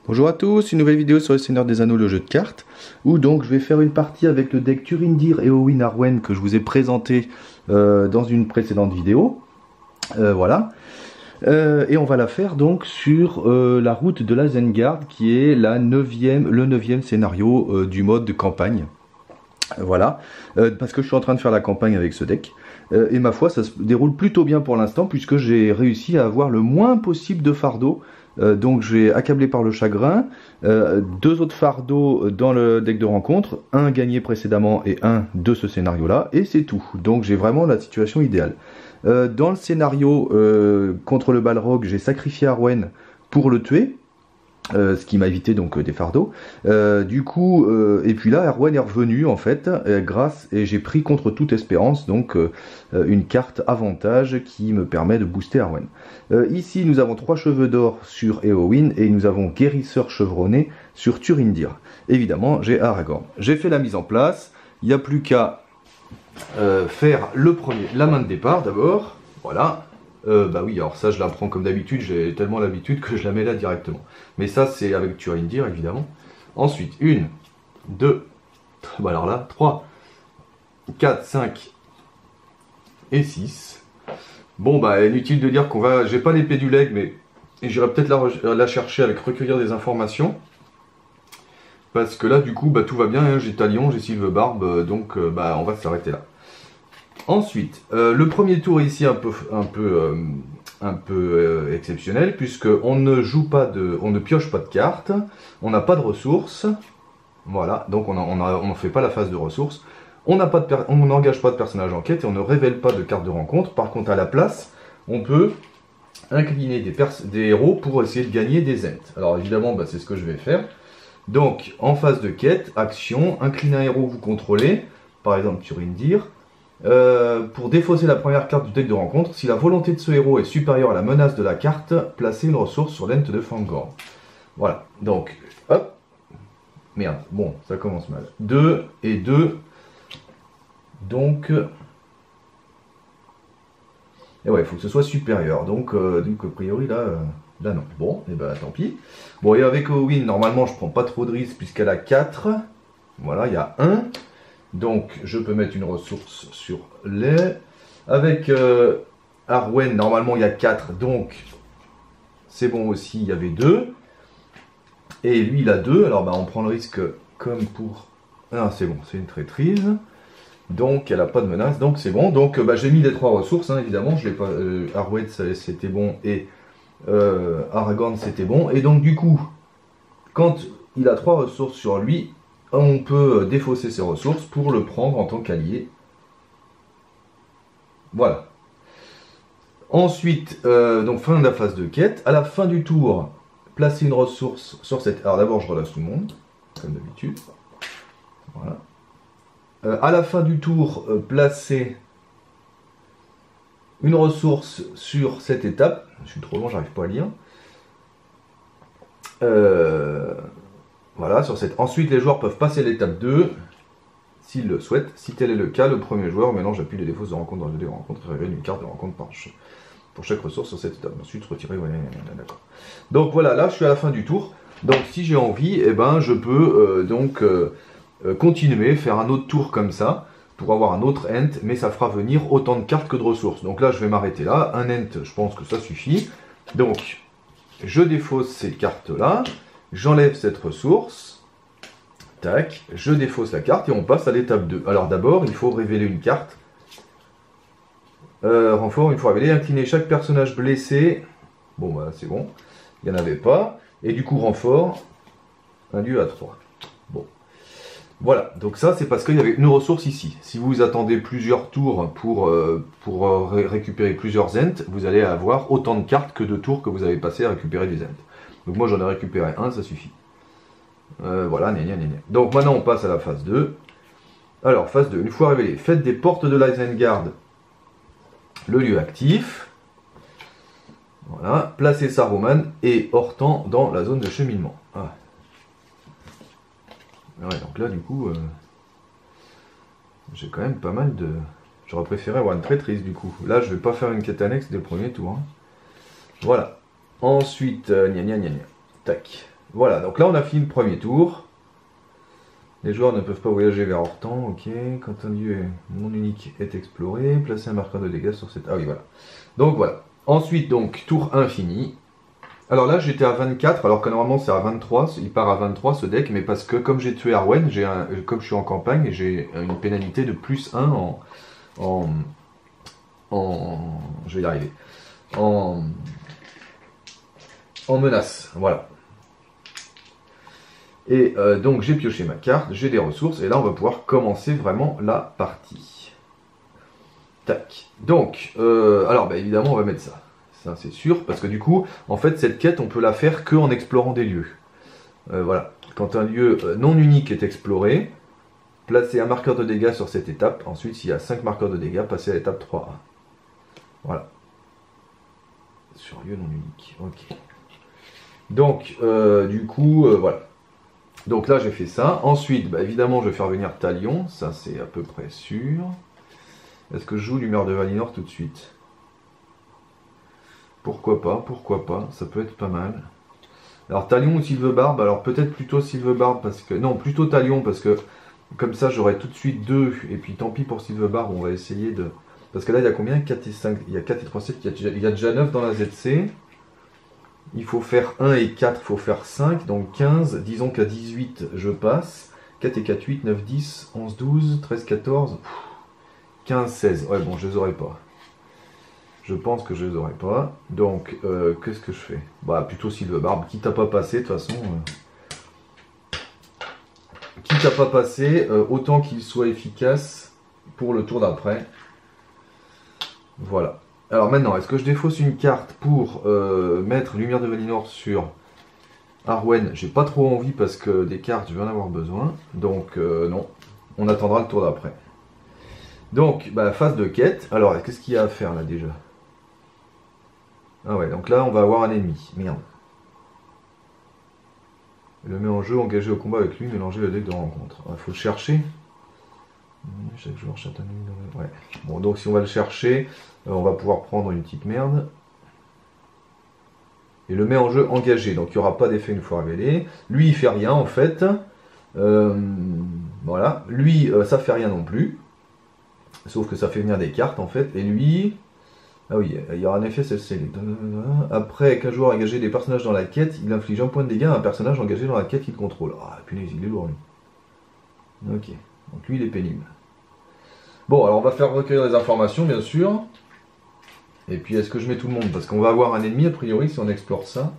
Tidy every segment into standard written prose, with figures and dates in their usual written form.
Bonjour à tous, une nouvelle vidéo sur le Seigneur des Anneaux, le jeu de cartes, où donc je vais faire une partie avec le deck Turindir Éowyn Arwen que je vous ai présenté dans une précédente vidéo. Voilà. Et on va la faire donc sur la route de la Zengard, qui est le 9e scénario du mode de campagne. Voilà, parce que je suis en train de faire la campagne avec ce deck. Et ma foi, ça se déroule plutôt bien pour l'instant, puisque j'ai réussi à avoir le moins possible de fardeaux. Donc j'ai accablé par le chagrin, deux autres fardeaux dans le deck de rencontre, un gagné précédemment et un de ce scénario-là, et c'est tout. Donc j'ai vraiment la situation idéale. Dans le scénario contre le Balrog, j'ai sacrifié Arwen pour le tuer. Ce qui m'a évité donc des fardeaux. Et puis là, Arwen est revenu en fait, et j'ai pris contre toute espérance donc une carte avantage qui me permet de booster Arwen. Ici, nous avons 3 cheveux d'or sur Éowyn et nous avons guérisseur chevronné sur Turindir. Évidemment, j'ai Aragorn. J'ai fait la mise en place. Il n'y a plus qu'à faire la main de départ d'abord. Voilà. Bah oui, alors ça je la prends comme d'habitude, j'ai tellement l'habitude que je la mets là directement. Mais ça c'est avec Turindir évidemment. Ensuite, 1, 2, bah alors là, 3, 4, 5 et 6. Bon bah inutile de dire qu'on va... J'ai pas l'épée du leg, mais j'irai peut-être la chercher avec recueillir des informations. Parce que là du coup, bah tout va bien, hein, j'ai Talion, j'ai Sylvebarbe, donc bah on va s'arrêter là. Ensuite, le premier tour est ici un peu exceptionnel, puisque on ne pioche pas de cartes, on n'a pas de ressources, voilà, donc on ne fait pas la phase de ressources, on n'engage pas de personnage en quête et on ne révèle pas de carte de rencontre. Par contre, à la place, on peut incliner des héros pour essayer de gagner des ents. Alors évidemment, bah, c'est ce que je vais faire. Donc, en phase de quête, action, incline un héros que vous contrôlez, par exemple Turindir. Pour défausser la première carte du deck de rencontre, si la volonté de ce héros est supérieure à la menace de la carte, placez une ressource sur l'ent de Fangorn. Voilà, donc, hop, merde, bon, ça commence mal. 2 et 2, donc, et ouais, il faut que ce soit supérieur, donc a priori, là non. Bon, et ben tant pis. Bon, et avec Éowyn, normalement, je prends pas trop de risques puisqu'elle a 4. Voilà, il y a 1. Donc, je peux mettre une ressource sur les. Avec Arwen, normalement, il y a 4. Donc, c'est bon aussi, il y avait 2. Et lui, il a 2. Alors, bah, on prend le risque comme pour... Ah, c'est bon, c'est une traîtrise. Donc, elle n'a pas de menace. Donc, c'est bon. Donc, bah, j'ai mis les 3 ressources, hein, évidemment. Je l'ai pas... Arwen, c'était bon. Et Aragorn, c'était bon. Et donc, du coup, quand il a 3 ressources sur lui... on peut défausser ses ressources pour le prendre en tant qu'allié. Voilà. Ensuite, donc fin de la phase de quête. À la fin du tour, placer une ressource sur cette... Alors d'abord, je relâche tout le monde, comme d'habitude. Voilà. À la fin du tour, placer une ressource sur cette étape. Je suis trop long, j'arrive pas à lire. Voilà, sur cette. Ensuite, les joueurs peuvent passer l'étape 2, s'ils le souhaitent. Si tel est le cas, le premier joueur mélange appui les défauts de rencontre dans le jeu de rencontre et révèle une carte de rencontre pour chaque ressource sur cette étape. Ensuite, retirer, ouais, d'accord. Donc voilà, là, je suis à la fin du tour. Donc, si j'ai envie, eh ben, je peux continuer, faire un autre tour comme ça, pour avoir un autre ent, mais ça fera venir autant de cartes que de ressources. Donc là, je vais m'arrêter là. Un ent, je pense que ça suffit. Donc, je défausse ces cartes-là. J'enlève cette ressource, tac, je défausse la carte et on passe à l'étape 2. Alors d'abord, il faut révéler une carte. Renfort, il faut révéler, incliner chaque personnage blessé. Bon, bah c'est bon, il n'y en avait pas. Et du coup, renfort, un lieu à 3. Bon, voilà, donc ça c'est parce qu'il y avait une ressource ici. Si vous attendez plusieurs tours pour récupérer plusieurs ents, vous allez avoir autant de cartes que de tours que vous avez passé à récupérer des ents. Donc moi j'en ai récupéré un, ça suffit. Voilà, gna gna gna gna. Donc maintenant on passe à la phase 2. Alors, phase 2, une fois révélé, faites des portes de l'Isengard le lieu actif. Voilà, placez Saruman et Hortan dans la zone de cheminement. Ah. Ouais, donc là du coup, j'ai quand même pas mal de... J'aurais préféré avoir une traîtrise du coup. Là je vais pas faire une quête annexe dès le premier tour. Hein. Voilà. Ensuite, gna gna gna gna. Tac. Voilà, donc là on a fini le premier tour. Les joueurs ne peuvent pas voyager vers Hortan, ok. Quand un lieu non unique est exploré, placez un marqueur de dégâts sur cette... Ah oui, voilà. Donc voilà. Ensuite, donc, tour infini. Alors là, j'étais à 24, alors que normalement c'est à 23. Il part à 23 ce deck, mais parce que comme j'ai tué Arwen, comme je suis en campagne, j'ai une pénalité de plus 1 en... Je vais y arriver. En menace, voilà. Et donc j'ai pioché ma carte, j'ai des ressources, et là on va pouvoir commencer vraiment la partie. Tac. Donc, alors bah, évidemment on va mettre ça. Ça c'est sûr, parce que du coup, en fait cette quête on peut la faire que en explorant des lieux. Voilà. Quand un lieu non unique est exploré, placez un marqueur de dégâts sur cette étape. Ensuite, s'il y a 5 marqueurs de dégâts, passez à l'étape 3A. Voilà. Sur lieu non unique. Ok. Donc, du coup, voilà. Donc là, j'ai fait ça. Ensuite, bah, évidemment, je vais faire venir Talion. Ça, c'est à peu près sûr. Est-ce que je joue Lumière de Valinor tout de suite? Pourquoi pas, pourquoi pas. Ça peut être pas mal. Alors, Talion ou Sylvebarbe? Alors, peut-être plutôt Sylvebarbe parce que... Non, plutôt Talion parce que... Comme ça, j'aurai tout de suite 2. Et puis, tant pis pour Sylvebarbe. On va essayer de... Parce que là, il y a combien? 4 et 5. Il y a 4 et 3, 7. Il y a déjà 9 dans la ZC. Il faut faire 1 et 4, il faut faire 5, donc 15. Disons qu'à 18, je passe. 4 et 4, 8, 9, 10, 11, 12, 13, 14, 15, 16. Ouais, bon, je les aurai pas. Je pense que je les aurai pas. Donc, qu'est-ce que je fais? Bah, plutôt Sylvebarbe. Quitte à pas passer, de toute façon. Quitte à pas passer, autant qu'il soit efficace pour le tour d'après. Voilà. Alors maintenant, est-ce que je défausse une carte pour mettre Lumière de Valinor sur Arwen? J'ai pas trop envie parce que des cartes, je vais en avoir besoin. Donc non, on attendra le tour d'après. Donc, bah, phase de quête. Alors, qu'est-ce qu'il y a à faire là déjà? Ah ouais, donc là, on va avoir un ennemi. Merde. Le met en jeu, engagé au combat avec lui, mélanger le deck de rencontre. Il faut le chercher. Chaque joueur châtain. Ouais. Bon, donc si on va le chercher, on va pouvoir prendre une petite merde. Et le met en jeu engagé, donc il n'y aura pas d'effet une fois révélé. Lui, il fait rien en fait. Voilà. Lui, ça fait rien non plus. Sauf que ça fait venir des cartes en fait. Et lui... Ah oui, il y aura un effet select. Après qu'un joueur a engagé des personnages dans la quête, il inflige un point de dégâts à un personnage engagé dans la quête qu'il contrôle. Ah punaise, il est lourd lui. Ok. Donc lui, il est pénible. Bon, alors on va faire recueillir les informations, bien sûr. Et puis, est-ce que je mets tout le monde? Parce qu'on va avoir un ennemi, a priori, si on explore ça.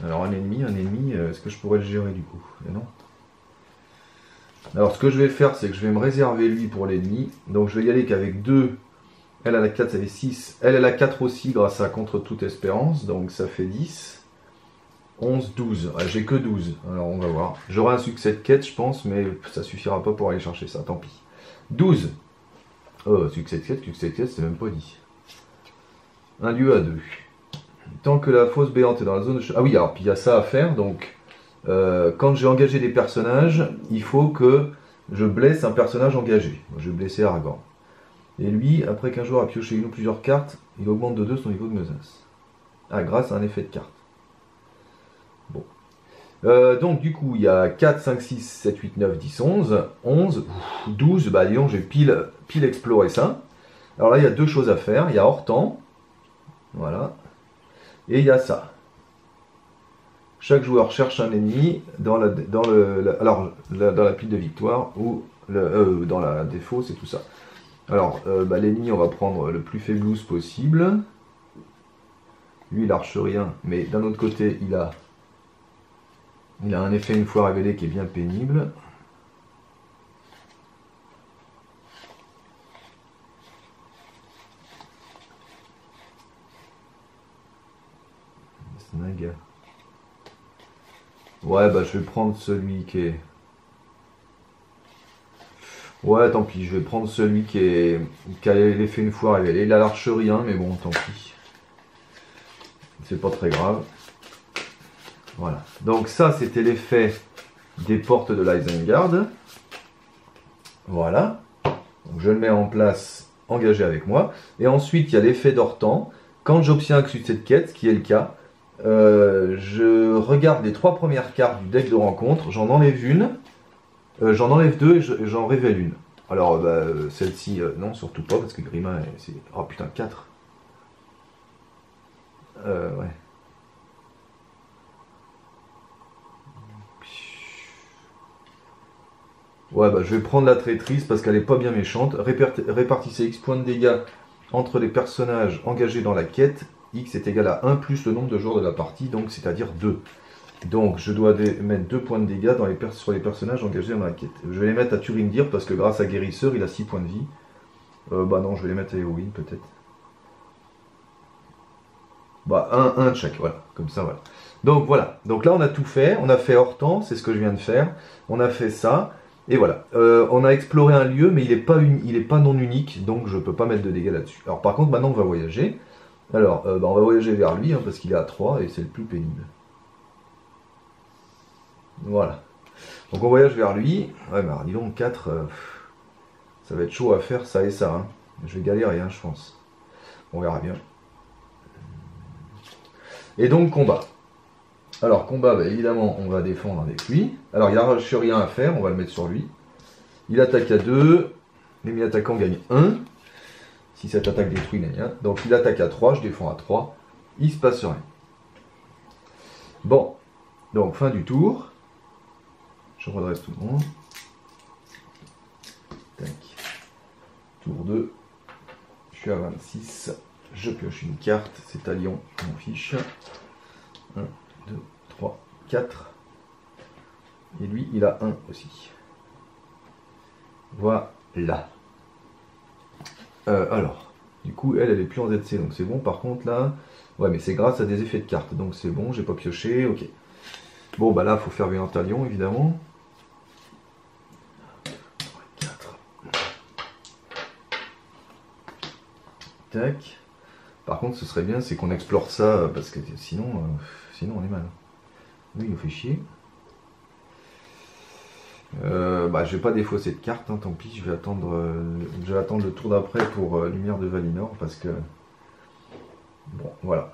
Alors, un ennemi, est-ce que je pourrais le gérer, du coup? Et non. Alors, ce que je vais faire, c'est que je vais me réserver lui pour l'ennemi. Donc, je vais y aller qu'avec 2. Elle, a la 4, ça fait 6. Elle, elle a 4 aussi, grâce à Contre toute espérance. Donc, ça fait 10. 11, 12. Ah, j'ai que 12. Alors, on va voir. J'aurai un succès de quête, je pense, mais ça suffira pas pour aller chercher ça. Tant pis. 12. Oh, succès de quête, c'est même pas dit. Un lieu à 2. Tant que la fosse béante est dans la zone de... Ah oui, alors, puis il y a ça à faire, donc... quand j'ai engagé des personnages, il faut que je blesse un personnage engagé. Moi, je vais blesser Aragorn. Et lui, après qu'un joueur a pioché une ou plusieurs cartes, il augmente de 2 son niveau de menace. Ah, grâce à un effet de carte. Bon. Donc du coup, il y a 4, 5, 6, 7, 8, 9, 10, 11, 11, 12, bah disons, j'ai pile exploré ça. Alors là, il y a 2 choses à faire. Il y a Hortan, voilà, et il y a ça. Chaque joueur cherche un ennemi dans la pile de victoire ou dans la défaut, c'est tout ça. Alors, l'ennemi, on va prendre le plus faiblous possible. Lui, il lâche rien, mais d'un autre côté, il a un effet une fois révélé qui est bien pénible. Snag. Ouais, bah je vais prendre celui qui est... Ouais, tant pis, je vais prendre celui qui a l'effet une fois révélé. Il a lâche rien, mais bon, tant pis. C'est pas très grave. Voilà. Donc ça, c'était l'effet des portes de l'Isengard. Voilà. Donc je le mets en place, engagé avec moi. Et ensuite, il y a l'effet d'Hortan. Quand j'obtiens un succès de quête, ce qui est le cas, je regarde les 3 premières cartes du deck de rencontre, j'en enlève une, j'en enlève 2 et j'en révèle une. Alors celle-ci, non, surtout pas, parce que Grima, c'est... Oh putain, 4. Ouais. Ouais, bah je vais prendre la traîtrise parce qu'elle est pas bien méchante. Répartissez X points de dégâts entre les personnages engagés dans la quête. X est égal à 1 plus le nombre de joueurs de la partie, donc c'est-à-dire 2. Donc je dois mettre 2 points de dégâts sur les personnages engagés dans la quête. Je vais les mettre à Turindir parce que grâce à Guérisseur, il a 6 points de vie. Bah non, je vais les mettre à Eowyn peut-être. Bah un de chaque, voilà, comme ça, voilà. Donc voilà, donc là on a tout fait, on a fait Hortan, c'est ce que je viens de faire. On a fait ça. Et voilà, on a exploré un lieu, mais il n'est pas non unique, donc je ne peux pas mettre de dégâts là-dessus. Alors par contre, maintenant on va voyager. Alors, on va voyager vers lui, hein, parce qu'il est à 3, et c'est le plus pénible. Voilà. Donc on voyage vers lui. Ouais, mais alors, dis donc, 4, ça va être chaud à faire, ça et ça. Hein. Je vais galérer, hein, je pense. On verra bien. Et donc, combat. Alors, combat, bah, évidemment, on va défendre avec lui. Alors, il n'y a rien à faire, on va le mettre sur lui. Il attaque à 2. L'ennemi attaquant gagne 1. Si cette attaque détruit, il gagne 1. Donc, il attaque à 3, je défends à 3. Il se passe rien. Bon. Donc, fin du tour. Je redresse tout le monde. Tac. Tour 2. Je suis à 26. Je pioche une carte. C'est à Lyon, je m'en fiche. 1, 2, 3, 4. Et lui, il a 1 aussi. Voilà. Alors, du coup, elle est plus en ZC, donc c'est bon. Par contre, là, ouais, mais c'est grâce à des effets de cartes, donc c'est bon, j'ai pas pioché, ok. Bon, bah là, il faut faire bien un talion, évidemment. 4. Tac. Par contre, ce serait bien, c'est qu'on explore ça, parce que sinon on est mal. Lui, il nous fait chier. Bah, je vais pas défausser de carte, hein, tant pis, je vais attendre le tour d'après pour Lumière de Valinor, parce que... Bon, voilà.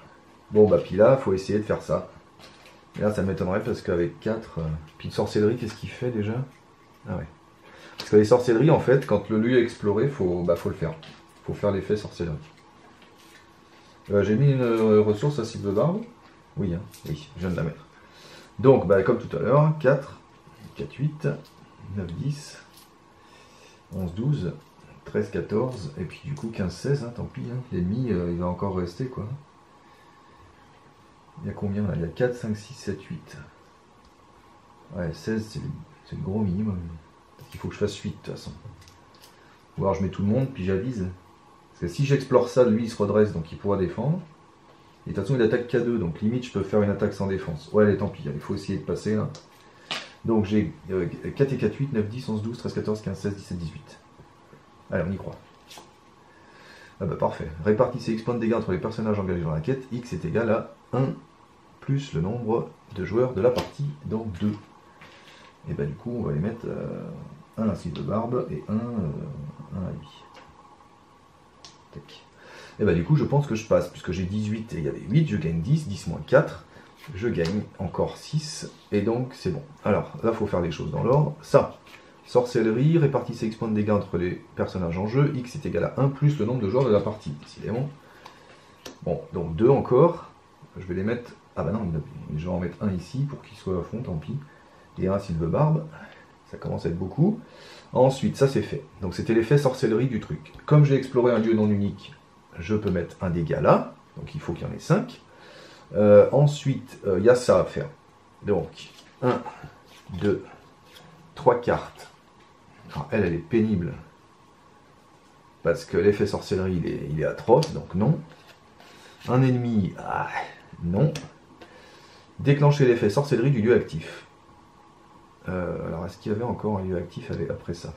Bon, bah, puis là, faut essayer de faire ça. Et là, ça m'étonnerait, parce qu'avec 4... Puis de sorcellerie, qu'est-ce qu'il fait, déjà? Ah ouais. Parce que les sorcelleries, en fait, quand le lieu est exploré, faut le faire. Faut faire l'effet sorcellerie. J'ai mis une ressource à cible barbe. Oui, hein, oui, je viens de la mettre. Donc, bah, comme tout à l'heure, 4, 4, 8, 9, 10, 11, 12, 13, 14, et puis du coup 15, 16, hein, tant pis, hein. L'ennemi il va encore rester quoi. Il y a combien là? Il y a 4, 5, 6, 7, 8. Ouais, 16 c'est le gros minimum. Parce qu'il faut que je fasse 8 de toute façon. Ou alors je mets tout le monde, puis j'avise. Parce que si j'explore ça, lui il se redresse, donc il pourra défendre. Et de toute façon il attaque K2, donc limite je peux faire une attaque sans défense. Ouais, allez, tant pis, il faut essayer de passer là. Donc j'ai 4 et 4, 8, 9, 10, 11, 12, 13, 14, 15, 16, 17, 18. Allez, on y croit. Ah bah parfait. Répartissez X points de dégâts entre les personnages engagés dans la quête. X est égal à 1 plus le nombre de joueurs de la partie, donc 2. Et bah du coup, on va les mettre 1 à cible de barbe et 1 à lui. Tac. Et bah du coup, je pense que je passe, puisque j'ai 18 et il y avait 8, je gagne 10, 10 moins 4. Je gagne encore 6, et donc c'est bon. Alors, là, il faut faire les choses dans l'ordre. Ça, sorcellerie, répartissez X points de dégâts entre les personnages en jeu. X est égal à 1 plus le nombre de joueurs de la partie, décidément. Bon, donc 2 encore. Je vais les mettre... Ah bah non, je vais en mettre 1 ici pour qu'il soit à fond, tant pis. Et 1 à Sylve Barbe. Ça commence à être beaucoup. Ensuite, ça c'est fait. Donc c'était l'effet sorcellerie du truc. Comme j'ai exploré un lieu non unique, je peux mettre un dégât là. Donc il faut qu'il y en ait 5. Ensuite, il y a ça à faire. Donc, 1, 2, 3 cartes. Alors, elle est pénible. Parce que l'effet sorcellerie, il est atroce, donc non. Un ennemi, non. Déclencher l'effet sorcellerie du lieu actif. Alors, est-ce qu'il y avait encore un lieu actif après ça?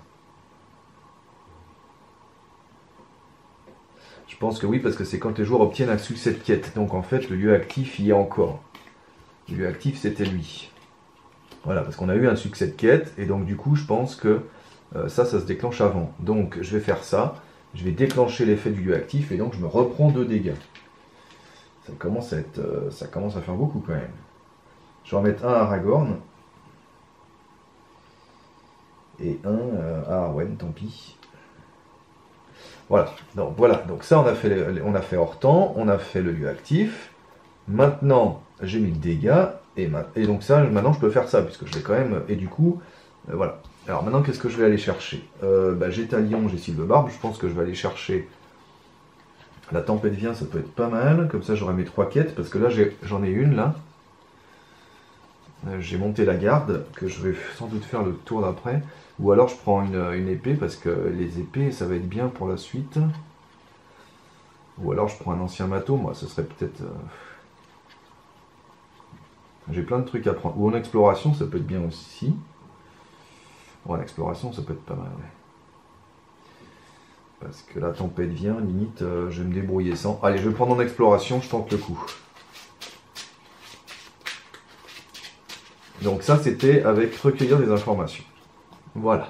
Je pense que oui, parce que c'est quand les joueurs obtiennent un succès de quête. Donc en fait, le lieu actif y est encore. Le lieu actif, c'était lui. Voilà, parce qu'on a eu un succès de quête, et donc du coup, je pense que ça se déclenche avant. Donc je vais faire ça, je vais déclencher l'effet du lieu actif, et donc je me reprends 2 dégâts. ça commence à faire beaucoup quand même. Je vais en mettre un à Aragorn. Et un à Arwen, tant pis. Voilà, donc ça on a fait hors temps, on a fait le lieu actif. Maintenant, j'ai mis le dégât, et donc ça, maintenant je peux faire ça, puisque je l'ai quand même, et du coup, voilà. Alors maintenant, qu'est-ce que je vais aller chercher? J'ai Talion, j'ai Sylvebarbe, je pense que je vais aller chercher la tempête vient, ça peut être pas mal, comme ça j'aurai mes 3 quêtes, parce que là j'en ai une là. J'ai monté la garde, que je vais sans doute faire le tour d'après. Ou alors je prends une épée, parce que les épées, ça va être bien pour la suite. Ou alors je prends un ancien matos, moi, ce serait peut-être... J'ai plein de trucs à prendre. Ou en exploration, ça peut être bien aussi. Bon, en exploration, ça peut être pas mal, ouais. Parce que la tempête vient, limite, je vais me débrouiller sans. Allez, je vais prendre en exploration, je tente le coup. Donc ça, c'était avec recueillir des informations. Voilà.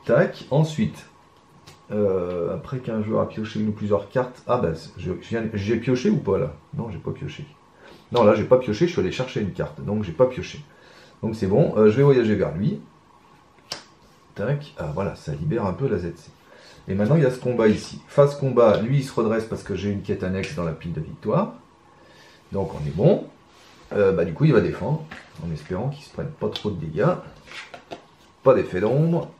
Tac. Ensuite, après qu'un joueur a pioché une ou plusieurs cartes... Ah bah, j'ai pioché ou pas là? Non, j'ai pas pioché. Non, là, j'ai pas pioché, je suis allé chercher une carte. Donc, j'ai pas pioché. Donc, c'est bon. Je vais voyager vers lui. Tac. Ah, voilà, ça libère un peu la ZC. Et maintenant, il y a ce combat ici. Phase combat, lui, il se redresse parce que j'ai une quête annexe dans la pile de victoire. Donc, on est bon. Du coup, il va défendre, en espérant qu'il ne se prenne pas trop de dégâts. Pas d'effet d'ombre.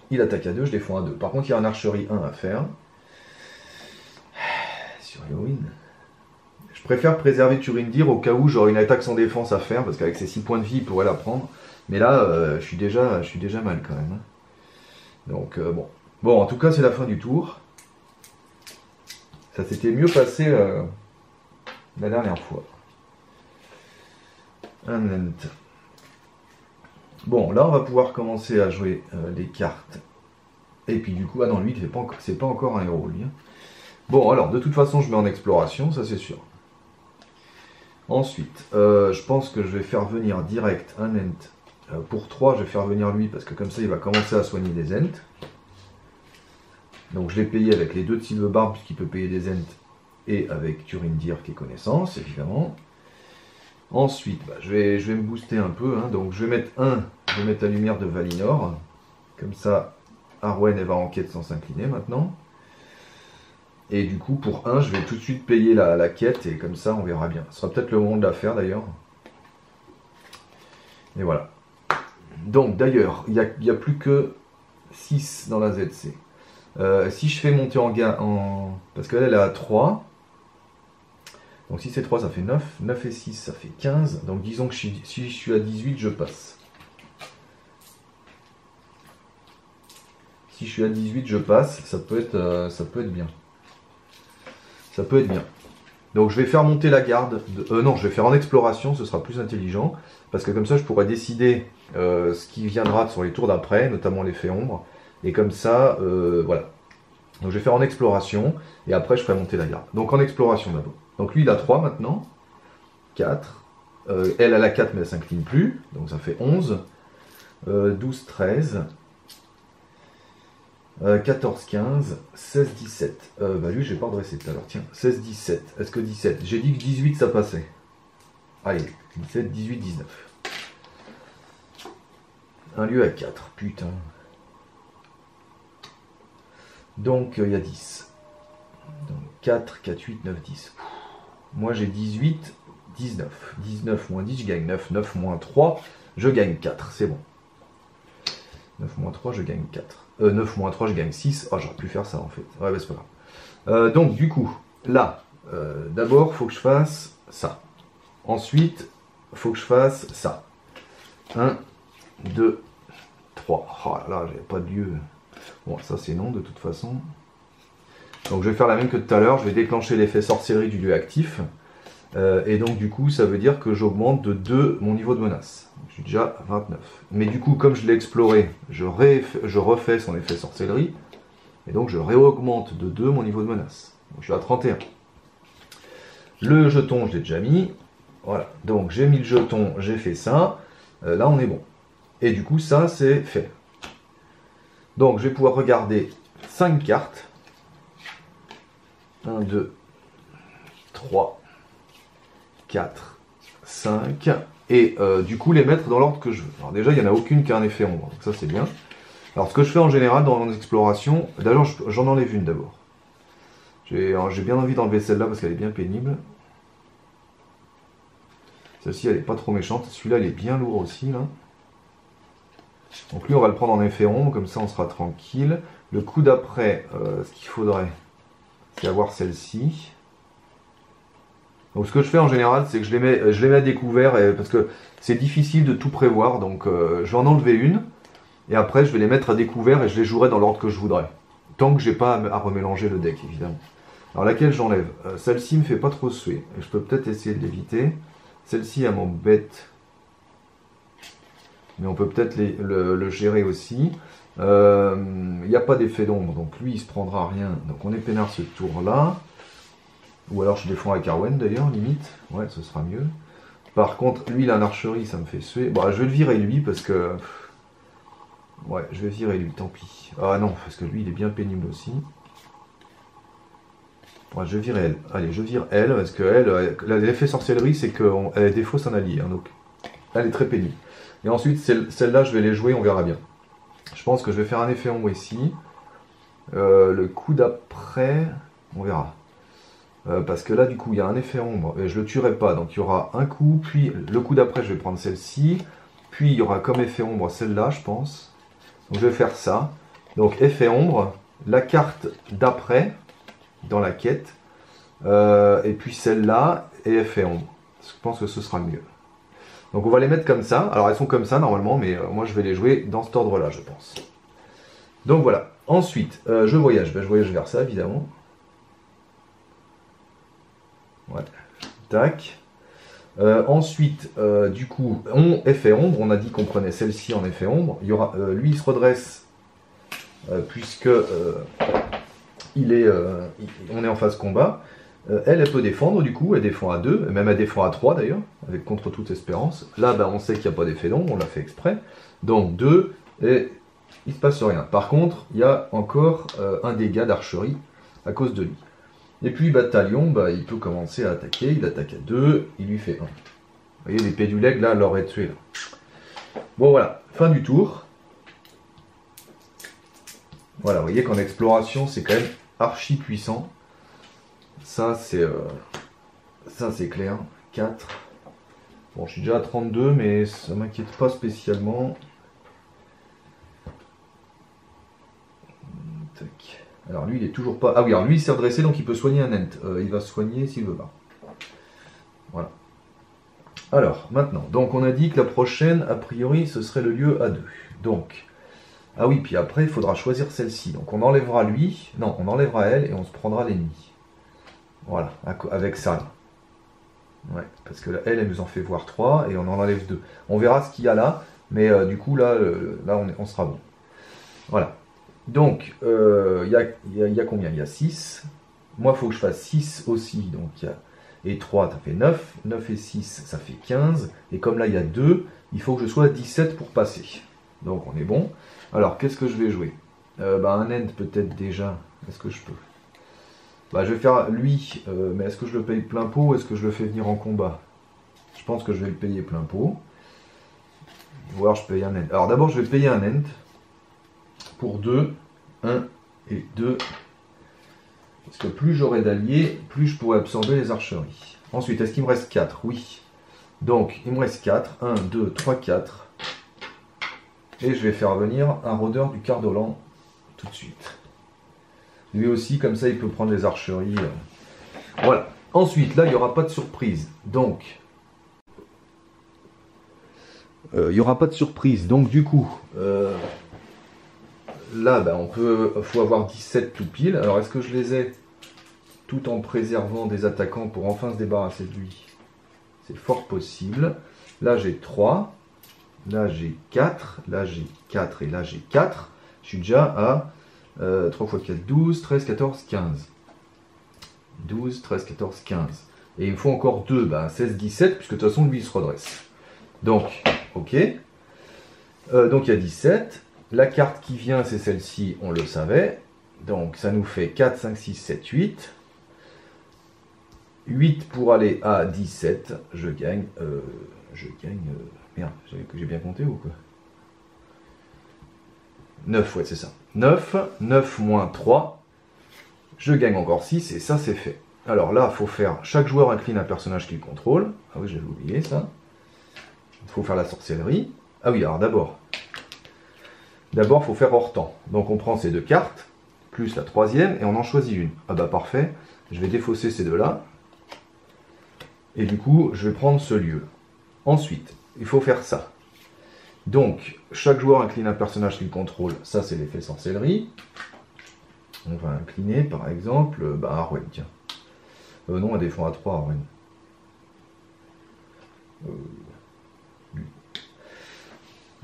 Il attaque à 2, je défends à 2. Par contre, il y a un archerie 1 à faire. Sur Éowyn. Je préfère préserver Turindir au cas où j'aurai une attaque sans défense à faire, parce qu'avec ses 6 points de vie, il pourrait la prendre. Mais là, je suis déjà mal quand même. Donc, bon. Bon, en tout cas, c'est la fin du tour. Ça s'était mieux passé la dernière fois. Bon, là, on va pouvoir commencer à jouer les cartes. Et puis, du coup, ah non, lui, c'est pas encore un héros, lui. Bon, alors, de toute façon, je mets en exploration, ça c'est sûr. Ensuite, je pense que je vais faire venir direct un Ent. Pour 3, je vais faire venir lui, parce que comme ça, il va commencer à soigner des Ents. Donc, je l'ai payé avec les 2 de Sylvebarbe, puisqu'il peut payer des Ents. Et avec Turindir, qui est connaissance, évidemment. Ensuite, je vais me booster un peu. Donc, je vais mettre la lumière de Valinor. Comme ça, Arwen, elle va en quête sans s'incliner maintenant. Et du coup, pour 1, je vais tout de suite payer la quête. Et comme ça, on verra bien. Ce sera peut-être le moment de la faire, d'ailleurs. Et voilà. Donc, d'ailleurs, il n'y a plus que 6 dans la ZC. Si je fais monter parce qu'elle est à 3... Donc si c'est 3, ça fait 9. 9 et 6, ça fait 15. Donc disons que si je suis à 18, je passe. Si je suis à 18, je passe. Ça peut être bien. Ça peut être bien. Donc je vais faire monter la garde. Non, je vais faire en exploration, ce sera plus intelligent. Parce que comme ça, je pourrai décider ce qui viendra sur les tours d'après, notamment l'effet ombre. Et comme ça, voilà. Donc je vais faire en exploration. Et après, je ferai monter la garde. Donc en exploration d'abord. Donc lui, il a 3 maintenant. 4. Elle a 4, mais elle ne s'incline plus. Donc ça fait 11. 12, 13. 14, 15. 16, 17. Lui, je n'ai pas redressé tout à l'heure. Tiens, 16, 17. Est-ce que 17? J'ai dit que 18, ça passait. Allez, 17, 18, 19. Un lieu à 4. Putain. Donc, il y a 10. Donc, 4, 4, 8, 9, 10. Moi j'ai 18, 19. 19 moins 10, je gagne 9. 9 moins 3, je gagne 4. C'est bon. 9 moins 3, je gagne 4. 9 moins 3, je gagne 6. Oh, j'aurais pu faire ça en fait. Ouais, bah, c'est pas grave. Donc du coup, là, d'abord, il faut que je fasse ça. Ensuite, il faut que je fasse ça. 1, 2, 3. Oh là là, j'avais pas de lieu. Bon, ça c'est non de toute façon. Donc je vais faire la même que tout à l'heure, je vais déclencher l'effet sorcellerie du lieu actif. Et donc du coup, ça veut dire que j'augmente de 2 mon niveau de menace. Je suis déjà à 29. Mais du coup, comme je l'ai exploré, je refais son effet sorcellerie. Et donc je réaugmente de 2 mon niveau de menace. Donc je suis à 31. Le jeton, je l'ai déjà mis. Voilà, donc j'ai mis le jeton, j'ai fait ça. Là, on est bon. Et du coup, ça, c'est fait. Donc je vais pouvoir regarder 5 cartes. 1, 2, 3, 4, 5, et du coup les mettre dans l'ordre que je veux. Alors déjà, il n'y en a aucune qui a un effet ombre, donc ça c'est bien. Alors ce que je fais en général dans mon exploration, d'ailleurs j'en enlève une d'abord. J'ai bien envie d'enlever celle-là parce qu'elle est bien pénible. Celle-ci elle est pas trop méchante, celui-là il est bien lourd aussi là. Donc lui on va le prendre en effet ombre, comme ça on sera tranquille. Le coup d'après, ce qu'il faudrait, c'est avoir celle-ci. Donc ce que je fais en général, c'est que je les mets à découvert, parce que c'est difficile de tout prévoir, donc je vais en enlever une, et après je vais les mettre à découvert et je les jouerai dans l'ordre que je voudrais. Tant que j'ai pas à remélanger le deck, évidemment. Alors laquelle j'enlève? Celle-ci me fait pas trop suer, et je peux peut-être essayer de l'éviter. Celle-ci elle m'embête, mais on peut peut-être le gérer aussi. Il n'y a pas d'effet d'ombre, donc lui il se prendra rien, donc on est peinard ce tour-là. Ou alors je défends avec Arwen d'ailleurs, limite. Ouais, ce sera mieux. Par contre, lui, il a une archerie, ça me fait suer. Bon, je vais le virer lui parce que... Ouais, je vais virer lui, tant pis. Ah non, parce que lui, il est bien pénible aussi. Ouais, je vire elle. Allez, je vire elle, parce que elle, l'effet sorcellerie, c'est qu'elle défausse un allié. Hein, donc, elle est très pénible. Et ensuite, celle-là, je vais les jouer, on verra bien. Je pense que je vais faire un effet ombre ici. Le coup d'après, on verra. Parce que là, du coup, il y a un effet ombre, et je le tuerai pas, donc il y aura un coup, puis le coup d'après, je vais prendre celle-ci, puis il y aura comme effet ombre celle-là, je pense. Donc je vais faire ça. Donc effet ombre, la carte d'après, dans la quête, et puis celle-là, et effet ombre. Je pense que ce sera mieux. Donc on va les mettre comme ça. Alors elles sont comme ça normalement, mais moi je vais les jouer dans cet ordre-là, je pense. Donc voilà. Ensuite, je voyage. Ben, je voyage vers ça, évidemment. Ouais, tac. Ensuite, du coup, effet ombre, on a dit qu'on prenait celle-ci en effet ombre. Il y aura, lui, il se redresse, puisque on est en phase combat. Elle peut défendre, du coup, elle défend à 2, même elle défend à 3 d'ailleurs, avec contre toute espérance. Là, ben, on sait qu'il n'y a pas d'effet d'ombre, on l'a fait exprès. Donc 2, et il ne se passe rien. Par contre, il y a encore un dégât d'archerie à cause de lui. Et puis bataillon, bah, il peut commencer à attaquer, il attaque à 2, il lui fait 1. Vous voyez, les pédulègues là l'auraient tué. Là. Bon voilà, fin du tour. Voilà, vous voyez qu'en exploration c'est quand même archi puissant. Ça c'est clair. 4. Bon, je suis déjà à 32, mais ça m'inquiète pas spécialement. Tac. Alors lui il est toujours pas... Ah oui, alors lui il s'est redressé donc il peut soigner un ent. Il va se soigner s'il veut pas. Voilà. Alors maintenant, donc on a dit que la prochaine, a priori, ce serait le lieu A2. Donc, ah oui, puis après il faudra choisir celle-ci. Donc on enlèvera lui, non, on enlèvera elle et on se prendra l'ennemi. Voilà, avec ça. Ouais, parce que là, elle nous en fait voir 3 et on en enlève 2. On verra ce qu'il y a là, mais du coup là, on sera bon. Voilà. Donc, il y a combien? Il y a 6. Moi, il faut que je fasse 6 aussi. Donc, et 3, ça fait 9. 9 et 6, ça fait 15. Et comme là, il y a 2, il faut que je sois à 17 pour passer. Donc, on est bon. Alors, qu'est-ce que je vais jouer? Un end peut-être déjà. Est-ce que je peux? Je vais faire lui. Mais est-ce que je le paye plein pot ou est-ce que je le fais venir en combat? Je pense que je vais le payer plein pot. Ou alors, je paye un end. Alors, d'abord, je vais payer un end. Pour 2, 1 et 2. Parce que plus j'aurai d'alliés, plus je pourrai absorber les archeries. Ensuite, est-ce qu'il me reste 4? Oui. Donc, il me reste 4. 1, 2, 3, 4. Et je vais faire venir un rôdeur du Cardolan tout de suite. Lui aussi, comme ça, il peut prendre les archeries. Voilà. Ensuite, là, il n'y aura pas de surprise. Donc, il n'y aura pas de surprise. Donc, du coup... Là, faut avoir 17 tout pile. Alors, est-ce que je les ai tout en préservant des attaquants pour enfin se débarrasser de lui? C'est fort possible. Là, j'ai 3. Là, j'ai 4. Là, j'ai 4. Et là, j'ai 4. Je suis déjà à 3 x 4, 12, 13, 14, 15. 12, 13, 14, 15. Et il me faut encore 2. 16, 17, puisque de toute façon, lui, il se redresse. Donc, ok. Donc, il y a 17. La carte qui vient, c'est celle-ci, on le savait. Donc, ça nous fait 4, 5, 6, 7, 8. 8 pour aller à 17, je gagne... merde, j'ai bien compté ou quoi? 9, ouais, c'est ça. 9, 9 moins 3, je gagne encore 6, et ça, c'est fait. Alors là, il faut faire... Chaque joueur incline un personnage qu'il contrôle. Ah oui, j'avais oublié ça. Il faut faire la sorcellerie. Ah oui, alors d'abord, il faut faire hors temps. Donc on prend ces deux cartes, plus la troisième, et on en choisit une. Ah bah parfait, je vais défausser ces deux-là. Et du coup, je vais prendre ce lieu. Ensuite, il faut faire ça. Donc, chaque joueur incline un personnage qu'il contrôle. Ça, c'est l'effet sorcellerie. On va incliner, par exemple, Arwen, tiens. Non, elle défend à 3, Arwen.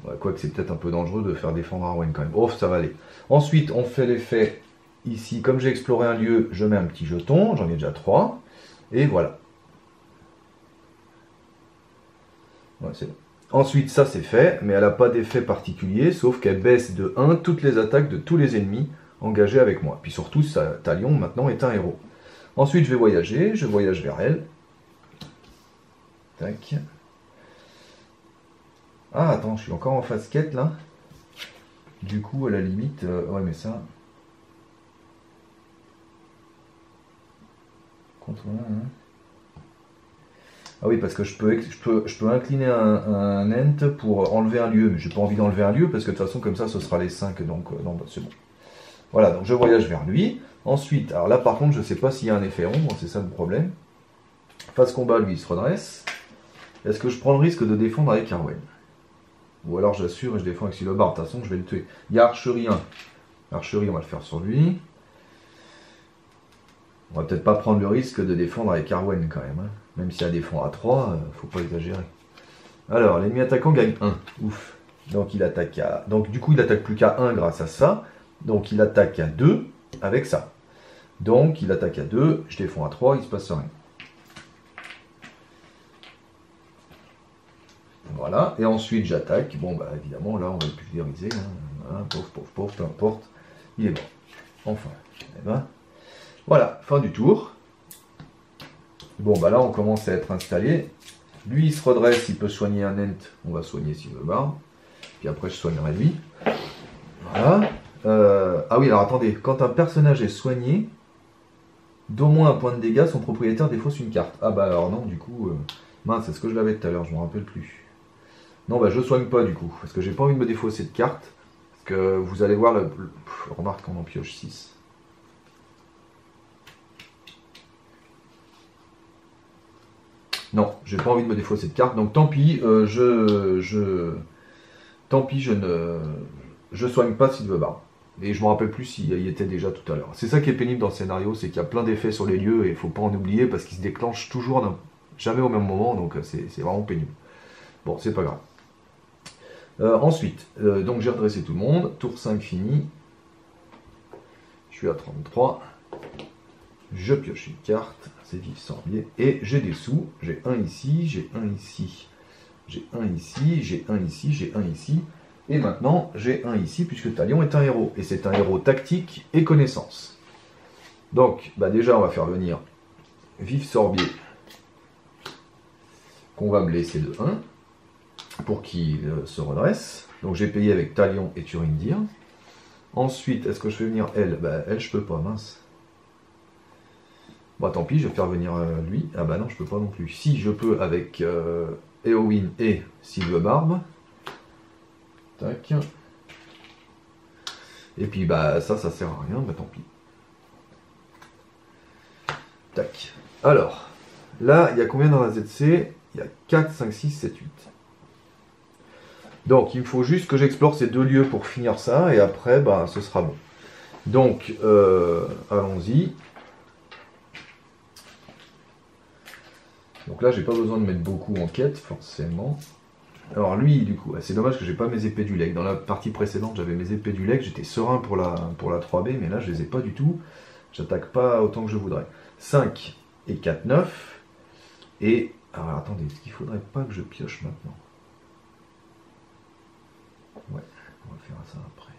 Ouais, quoique c'est peut-être un peu dangereux de faire défendre Arwen quand même. Oh, ça va aller. Ensuite, on fait l'effet ici. Comme j'ai exploré un lieu, je mets un petit jeton. J'en ai déjà 3. Et voilà. Ouais, c'est bon. Ensuite, ça c'est fait, mais elle n'a pas d'effet particulier, sauf qu'elle baisse de 1 toutes les attaques de tous les ennemis engagés avec moi. Puis surtout, Talion maintenant est un héros. Ensuite, je vais voyager, je voyage vers elle. Tac. Ah, attends, je suis encore en phase quête là. Du coup, à la limite, ouais, mais ça. Contre-là, hein. Ah oui, parce que je peux incliner un ent pour enlever un lieu, mais j'ai pas envie d'enlever un lieu, parce que de toute façon, comme ça, ce sera les 5, donc non, bah, c'est bon. Voilà, donc je voyage vers lui. Ensuite, alors là, par contre, je sais pas s'il y a un effet ombre, c'est ça le problème. Phase combat, lui, il se redresse. Est-ce que je prends le risque de défendre avec Arwen? Ou alors j'assure et je défends avec Silobar, de toute façon, je vais le tuer. Il y a Archerie 1. Archerie, on va le faire sur lui. On va peut-être pas prendre le risque de défendre avec Arwen quand même, hein. Même si elle défend à 3, faut pas exagérer. Alors, l'ennemi attaquant gagne 1. Ouf. Donc il attaque à... Donc du coup, il attaque plus qu'à 1 grâce à ça. Donc il attaque à 2 avec ça. Donc il attaque à 2, je défends à 3, il se passe rien. Voilà, et ensuite j'attaque. Bon, bah évidemment, là on va le pulvériser. Hein. Pauvre, peu importe. Il est mort. Enfin, eh ben, voilà, fin du tour. Bon, bah là on commence à être installé. Lui il se redresse, il peut soigner un ent. On va soigner s'il veut barre. Puis après je soignerai lui. Voilà. Ah oui, alors attendez, quand un personnage est soigné, d'au moins un point de dégâts, son propriétaire défausse une carte. Ah bah alors non, du coup, mince, c'est ce que je l'avais tout à l'heure, je me rappelle plus. Non, bah je soigne pas du coup, parce que j'ai pas envie de me défausser de carte. Parce que vous allez voir, remarque qu'on en pioche 6. Non, j'ai pas envie de me défausser de carte, donc tant pis, tant pis, je soigne pas s'il veut barre. Et je me rappelle plus s'il y était déjà tout à l'heure. C'est ça qui est pénible dans le scénario, c'est qu'il y a plein d'effets sur les lieux et il faut pas en oublier parce qu'ils se déclenchent toujours jamais au même moment, donc c'est vraiment pénible. Bon, c'est pas grave. Ensuite, donc j'ai redressé tout le monde, tour 5 fini. Je suis à 33. Je pioche une carte, c'est vif sans biais, et j'ai des sous. J'ai un ici, j'ai un ici, j'ai un ici, j'ai un ici, j'ai un ici. Et maintenant, j'ai un ici, puisque Talion est un héros. Et c'est un héros tactique et connaissance. Donc, bah déjà, on va faire venir Vif Sorbier, qu'on va me laisser de 1, pour qu'il se redresse. Donc, j'ai payé avec Talion et Turindir. Ensuite, est-ce que je fais venir elle? Bah, elle, je peux pas, mince. Bah, tant pis, je vais faire venir lui. Ah bah non, je peux pas non plus. Si, je peux avec Éowyn et Sylvebarbe. Tac. Et puis bah ça sert à rien, bah tant pis. Tac. Alors, là, il y a combien dans la ZC? Il y a 4, 5, 6, 7, 8. Donc, il me faut juste que j'explore ces deux lieux pour finir ça, et après, bah, ce sera bon. Donc, allons-y. Donc là, j'ai pas besoin de mettre beaucoup en quête, forcément. Alors lui, du coup, c'est dommage que j'ai pas mes épées du leg. Dans la partie précédente, j'avais mes épées du leg, j'étais serein pour la 3B, mais là, je les ai pas du tout. J'attaque pas autant que je voudrais. 5 et 4, 9. Et, alors attendez, est-ce qu'il faudrait pas que je pioche maintenant? Ouais, on va faire ça après.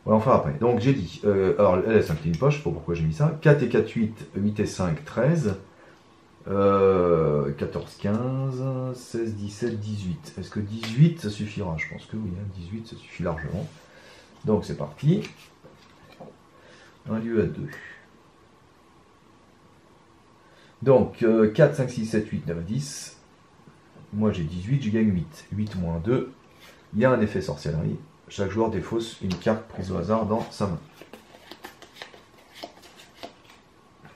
Ouais, enfin après. Donc j'ai dit, alors elle s'incline pas, je sais pas pourquoi j'ai mis ça. 4 et 4, 8, 8 et 5, 13. 14, 15, 16, 17, 18. Est-ce que 18 ça suffira? Je pense que oui, hein, 18 ça suffit largement. Donc c'est parti. Un lieu à 2. Donc 4, 5, 6, 7, 8, 9, 10. Moi j'ai 18, je gagne 8. 8 moins 2. Il y a un effet sorcellerie. Chaque joueur défausse une carte prise au hasard dans sa main.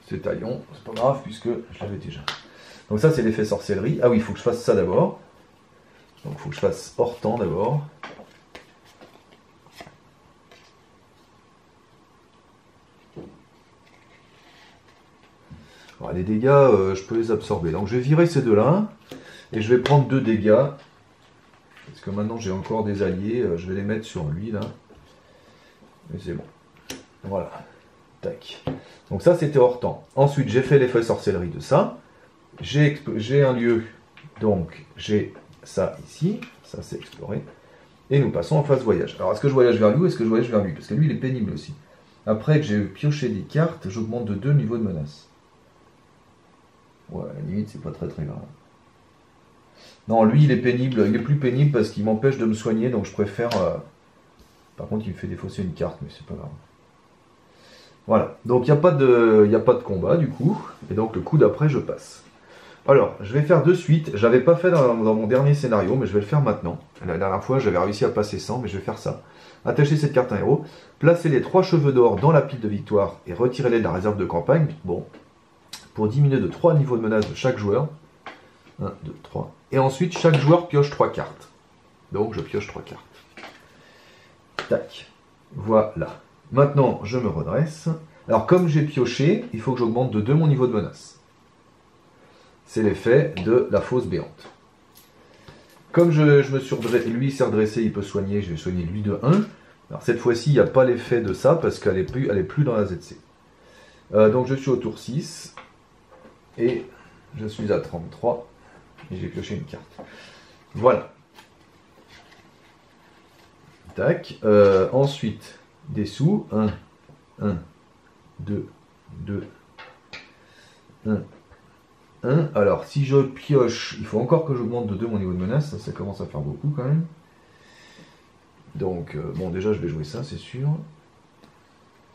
C'est taillon, c'est pas grave puisque je l'avais déjà. Donc ça c'est l'effet sorcellerie. Ah oui, il faut que je fasse ça d'abord. Donc il faut que je fasse hors temps d'abord. Alors, les dégâts, je peux les absorber. Donc je vais virer ces deux-là. Et je vais prendre 2 dégâts. Parce que maintenant j'ai encore des alliés. Je vais les mettre sur lui là. Et c'est bon. Voilà. Tac. Donc ça c'était hors temps. Ensuite j'ai fait l'effet sorcellerie de ça. J'ai un lieu. Donc j'ai ça ici. Ça c'est exploré. Et nous passons en phase voyage. Alors est-ce que je voyage vers lui ou est-ce que je voyage vers lui? Parce que lui il est pénible aussi. Après que j'ai pioché des cartes, j'augmente de 2 niveaux de menace. Ouais, à la limite c'est pas très grave. Non, lui il est pénible. Il est plus pénible parce qu'il m'empêche de me soigner. Donc je préfère... Par contre il me fait défausser une carte, mais c'est pas grave. Voilà, donc il n'y a pas de combat du coup, et donc le coup d'après je passe. Alors, je vais faire de suite, je l'avais pas fait dans mon dernier scénario, mais je vais le faire maintenant. La dernière fois j'avais réussi à passer 100, mais je vais faire ça. Attacher cette carte à un héros, placer les 3 cheveux d'or dans la pile de victoire et retirez-les de la réserve de campagne, bon, pour diminuer de 3 niveaux de menace de chaque joueur. 1, 2, 3. Et ensuite chaque joueur pioche 3 cartes. Donc je pioche 3 cartes. Tac, voilà. Maintenant, je me redresse. Alors, comme j'ai pioché, il faut que j'augmente de 2 mon niveau de menace. C'est l'effet de la fosse béante. Comme je me suis redressé, lui il s'est redressé, il peut soigner, je vais soigner lui de 1. Alors, cette fois-ci, il n'y a pas l'effet de ça, parce qu'elle est plus dans la ZC. Donc, je suis au tour 6. Et je suis à 33. Et j'ai pioché une carte. Voilà. Tac. Ensuite... Des sous, 1, 1, 2, 2, 1, 1. Alors, si je pioche, il faut encore que j'augmente de 2 mon niveau de menace, ça commence à faire beaucoup quand même. Donc, bon, déjà, je vais jouer ça, c'est sûr.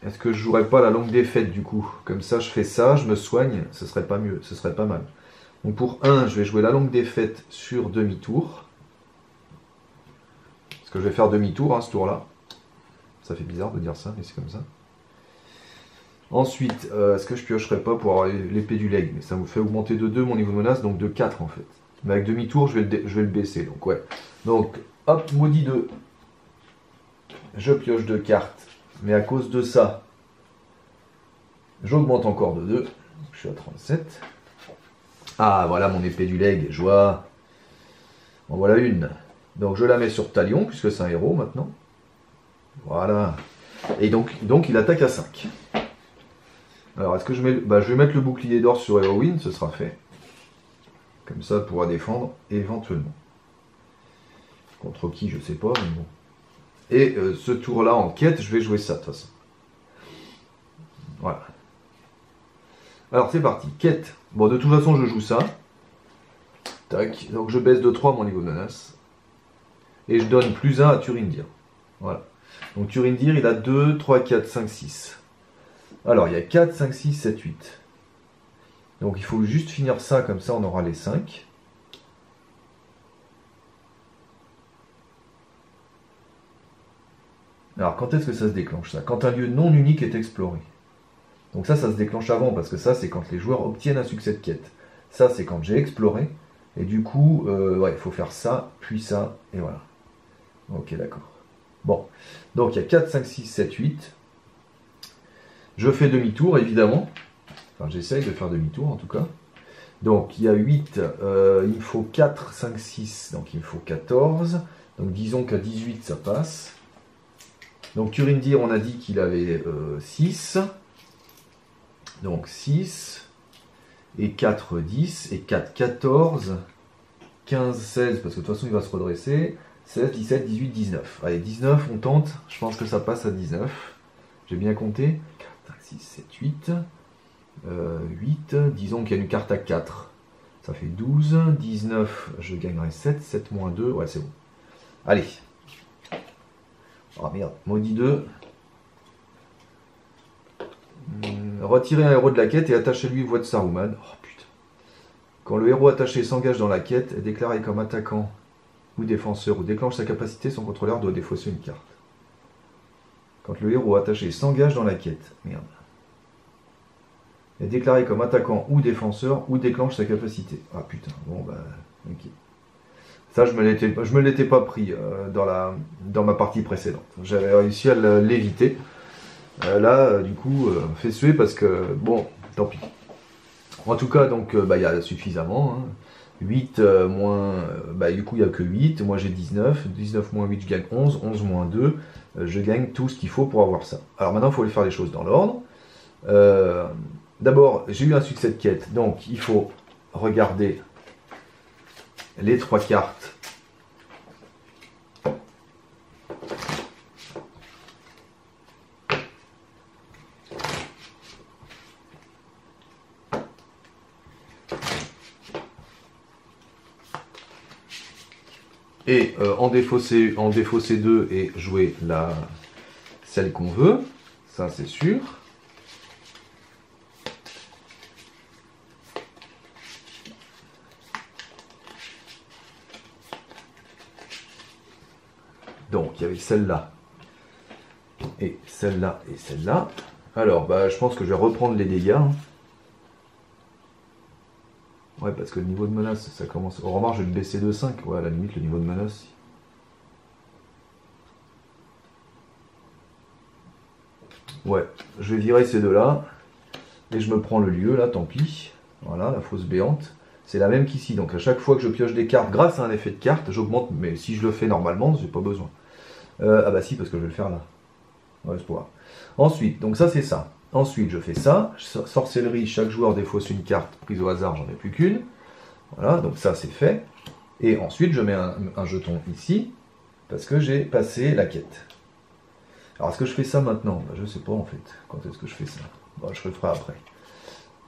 Est-ce que je jouerais pas la longue défaite, du coup? Comme ça, je fais ça, je me soigne, ce serait pas mieux, ce serait pas mal. Donc, pour 1, je vais jouer la longue défaite sur demi-tour. Parce que je vais faire demi-tour, hein, ce tour-là. Ça fait bizarre de dire ça, mais c'est comme ça. Ensuite, est-ce que je piocherais pas pour avoir l'épée du leg? Mais ça me fait augmenter de 2 mon niveau de menace, donc de 4 en fait. Mais avec demi-tour, je vais le baisser, donc ouais. Donc, hop, maudit 2. Je pioche 2 cartes. Mais à cause de ça, j'augmente encore de 2. Je suis à 37. Ah, voilà mon épée du leg, joie. En voilà une. Donc je la mets sur Talion, puisque c'est un héros maintenant. Voilà. Et donc il attaque à 5. Alors, est-ce que je mets... Bah, je vais mettre le bouclier d'or sur Héroïne, ce sera fait. Comme ça, elle pourra défendre, éventuellement. Contre qui, je sais pas, mais bon. Et ce tour-là, en quête, je vais jouer ça, de toute façon. Voilà. Alors, c'est parti. Quête. Bon, de toute façon, je joue ça. Tac. Donc, je baisse de 3 mon niveau de menace. Et je donne plus 1 à Turindir. Voilà. Donc Turindir, il a 2, 3, 4, 5, 6. Alors, il y a 4, 5, 6, 7, 8. Donc, il faut juste finir ça, comme ça, on aura les 5. Alors, quand est-ce que ça se déclenche, ça? Quand un lieu non unique est exploré. Donc ça se déclenche avant, parce que ça, c'est quand les joueurs obtiennent un succès de quête. Ça, c'est quand j'ai exploré. Et du coup, ouais, il faut faire ça, puis ça, et voilà. Ok, d'accord. Bon, donc il y a 4, 5, 6, 7, 8. Je fais demi-tour, évidemment. Enfin, j'essaye de faire demi-tour, en tout cas. Donc, il y a 8, il me faut 4, 5, 6, donc il me faut 14. Donc, disons qu'à 18, ça passe. Donc, Turindir, on a dit qu'il avait 6. Donc, 6. Et 4, 10. Et 4, 14. 15, 16, parce que de toute façon, il va se redresser. 16, 17, 18, 19. Allez, 19, on tente. Je pense que ça passe à 19. J'ai bien compté. 4, 5, 6, 7, 8. 8. Disons qu'il y a une carte à 4. Ça fait 12. 19, je gagnerai 7. 7 moins 2. Ouais, c'est bon. Allez. Oh merde, maudit 2. Retirez un héros de la quête et attachez-lui voix de Saruman. Oh putain. Quand le héros attaché s'engage dans la quête, est déclaré comme attaquant ou défenseur ou déclenche sa capacité, son contrôleur doit défausser une carte. Quand le héros attaché s'engage dans la quête, merde, est déclaré comme attaquant ou défenseur ou déclenche sa capacité. Ah putain, bon bah, ok. Ça, je me l'étais pas pris dans ma partie précédente. J'avais réussi à l'éviter. Là, du coup, fait suer parce que, bon, tant pis. En tout cas, donc, il y a suffisamment. Hein. 8 moins, du coup, il n'y a que 8. Moi, j'ai 19. 19 moins 8, je gagne 11. 11 moins 2, je gagne tout ce qu'il faut pour avoir ça. Alors maintenant, il faut faire les choses dans l'ordre. D'abord, j'ai eu un succès de quête. Donc, il faut regarder les 3 cartes. Et en défausser 2 et jouer celle qu'on veut. Ça, c'est sûr. Donc, il y avait celle-là, et celle-là, et celle-là. Alors, je pense que je vais reprendre les dégâts. Hein. Ouais, parce que le niveau de menace, ça commence... Oh, remarque, je vais le baisser de 5. Ouais, à la limite, le niveau de menace. Ouais, je vais virer ces deux-là. Et je me prends le lieu, là, tant pis. Voilà, la fosse béante. C'est la même qu'ici. Donc, à chaque fois que je pioche des cartes, grâce à un effet de carte, j'augmente. Mais si je le fais normalement, j'ai pas besoin. Ah bah si, parce que je vais le faire là. Ouais, c'est pas grave. Ensuite, donc ça, c'est ça. Ensuite, je fais ça. Sorcellerie, chaque joueur défausse une carte prise au hasard, j'en ai plus qu'une. Voilà, donc ça, c'est fait. Et ensuite, je mets un jeton ici, parce que j'ai passé la quête. Alors, est-ce que je fais ça maintenant? Je sais pas, en fait. Quand est-ce que je fais ça? Je le ferai après.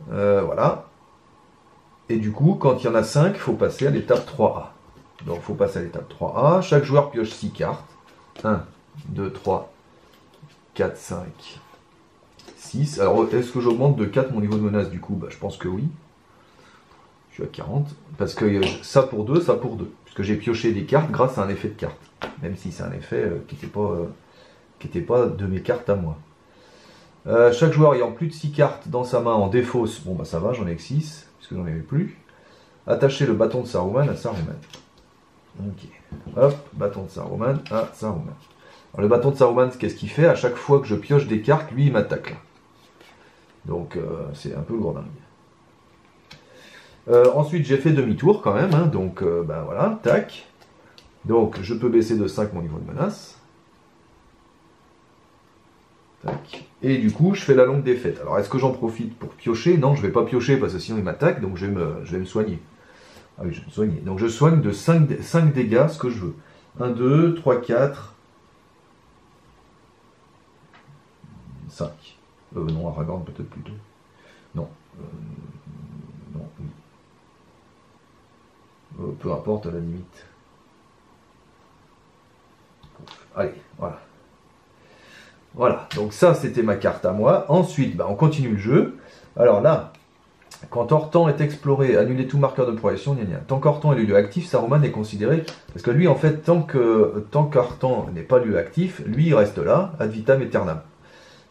Voilà. Et du coup, quand il y en a 5, il faut passer à l'étape 3A. Donc, il faut passer à l'étape 3A. Chaque joueur pioche 6 cartes. 1, 2, 3, 4, 5, 6. Alors, est-ce que j'augmente de 4 mon niveau de menace du coup? Je pense que oui. Je suis à 40. Parce que ça pour 2, ça pour 2. Puisque j'ai pioché des cartes grâce à un effet de carte. Même si c'est un effet qui n'était pas de mes cartes à moi. Chaque joueur ayant plus de 6 cartes dans sa main en défausse. Bon, ça va, j'en ai que 6. Puisque j'en avais plus. Attacher le bâton de Saruman à Saruman. Ok. Hop, bâton de Saruman à Saruman. Alors, le bâton de Saruman, qu'est-ce qu'il fait? À chaque fois que je pioche des cartes, lui, il m'attaque là. Donc, c'est un peu lourdingue. Ensuite, j'ai fait demi-tour quand même. Hein, donc, voilà, tac. Donc, je peux baisser de 5 mon niveau de menace. Tac. Et du coup, je fais la longue défaite. Alors, est-ce que j'en profite pour piocher? Non, je ne vais pas piocher parce que sinon il m'attaque. Donc, je vais me soigner. Ah oui, je vais me soigner. Donc, je soigne de 5 dégâts ce que je veux. 1, 2, 3, 4... 5. Non, Aragorn peut-être plutôt. Non. Non. Peu importe à la limite. Allez, voilà. Voilà, donc ça c'était ma carte à moi. Ensuite, on continue le jeu. Alors là, quand Hortan est exploré, annuler tout marqueur de progression, gna gna. Tant qu'Hortan est le lieu actif, Saruman est considéré... Parce que lui, en fait, tant qu'Hortan n'est pas lieu actif, lui il reste là, ad vitam aeternam.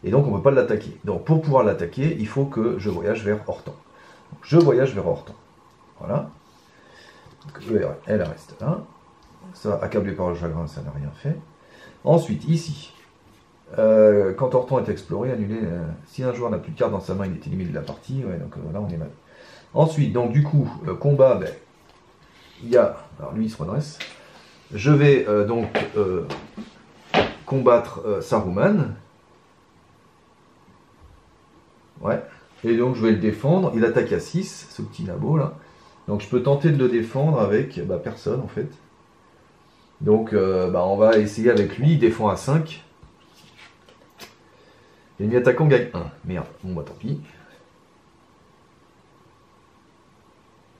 Et donc on ne peut pas l'attaquer. Donc pour pouvoir l'attaquer, il faut que je voyage vers Hortan. Donc, je voyage vers Hortan. Voilà. Donc, elle reste là. Ça, accablé par le chagrin, ça n'a rien fait. Ensuite, ici, quand Hortan est exploré, annulé. Si un joueur n'a plus de carte dans sa main, il est éliminé de la partie. Ouais, donc là on est mal. Ensuite, donc du coup, combat, il y a. Alors lui il se redresse. Je vais donc combattre Saruman. Ouais. Et donc je vais le défendre. Il attaque à 6, ce petit nabo là. Donc je peux tenter de le défendre avec personne en fait. Donc on va essayer avec lui, il défend à 5. L'ennemi attaquant gagne 1. Merde, bon bah tant pis.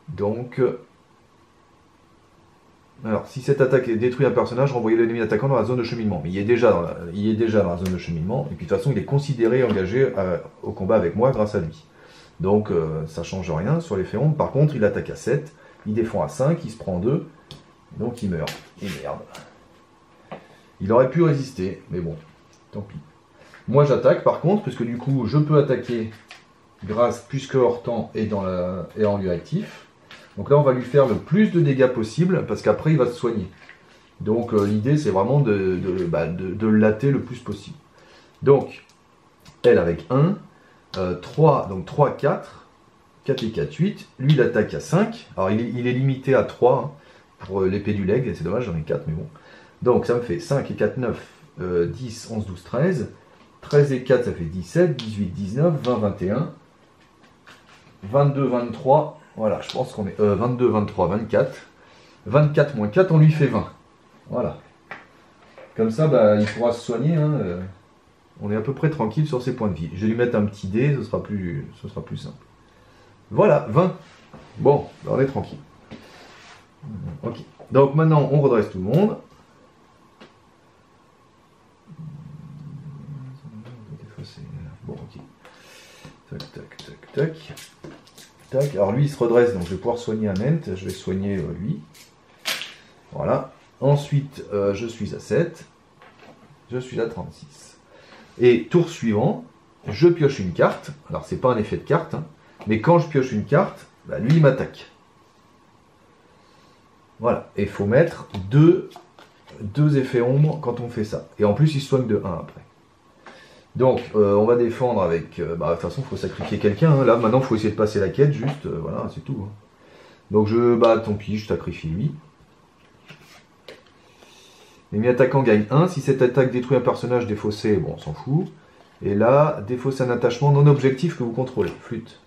Donc... alors, si cette attaque détruit un personnage, renvoyez l'ennemi attaquant dans la zone de cheminement. Mais il est déjà dans la zone de cheminement, et puis de toute façon, il est considéré engagé au combat avec moi grâce à lui. Donc, ça change rien sur l'effet ombre. Par contre, il attaque à 7, il défend à 5, il se prend 2, donc il meurt. Et merde. Il aurait pu résister, mais bon, tant pis. Moi, j'attaque par contre, puisque du coup, je peux attaquer puisque hors temps et en lieu actif. Donc là, on va lui faire le plus de dégâts possible, parce qu'après, il va se soigner. Donc l'idée, c'est vraiment de le latter le plus possible. Donc, elle avec 1, 3, donc 3, 4, 4 et 4, 8. Lui, il attaque à 5. Alors, il est limité à 3 hein, pour l'épée du leg. C'est dommage, j'en ai 4, mais bon. Donc, ça me fait 5 et 4, 9, 10, 11, 12, 13. 13 et 4, ça fait 17, 18, 19, 20, 21, 22, 23... Voilà, je pense qu'on est 22, 23, 24. 24 moins 4, on lui fait 20. Voilà. Comme ça, il pourra se soigner. Hein, on est à peu près tranquille sur ses points de vie. Je vais lui mettre un petit dé, ce sera plus simple. Voilà, 20. Bon, on est tranquille. Ok. Donc maintenant, on redresse tout le monde. Bon, ok. Tac, tac, tac, tac. Tac. Alors lui il se redresse, donc je vais pouvoir soigner Ament, je vais soigner lui. Voilà. Ensuite, je suis à 7. Je suis à 36. Et tour suivant, je pioche une carte. Alors c'est pas un effet de carte, hein, mais quand je pioche une carte, lui il m'attaque. Voilà. Et il faut mettre deux effets ombre quand on fait ça. Et en plus il soigne de 1 après. Donc, on va défendre avec... de toute façon, il faut sacrifier quelqu'un. Hein. Là, maintenant, il faut essayer de passer la quête, juste. Voilà, c'est tout. Hein. Donc, tant pis, je sacrifie lui. L'ennemi attaquant gagne 1. Si cette attaque détruit un personnage défaussé, bon, on s'en fout. Et là, défausser un attachement non objectif que vous contrôlez. Flûte.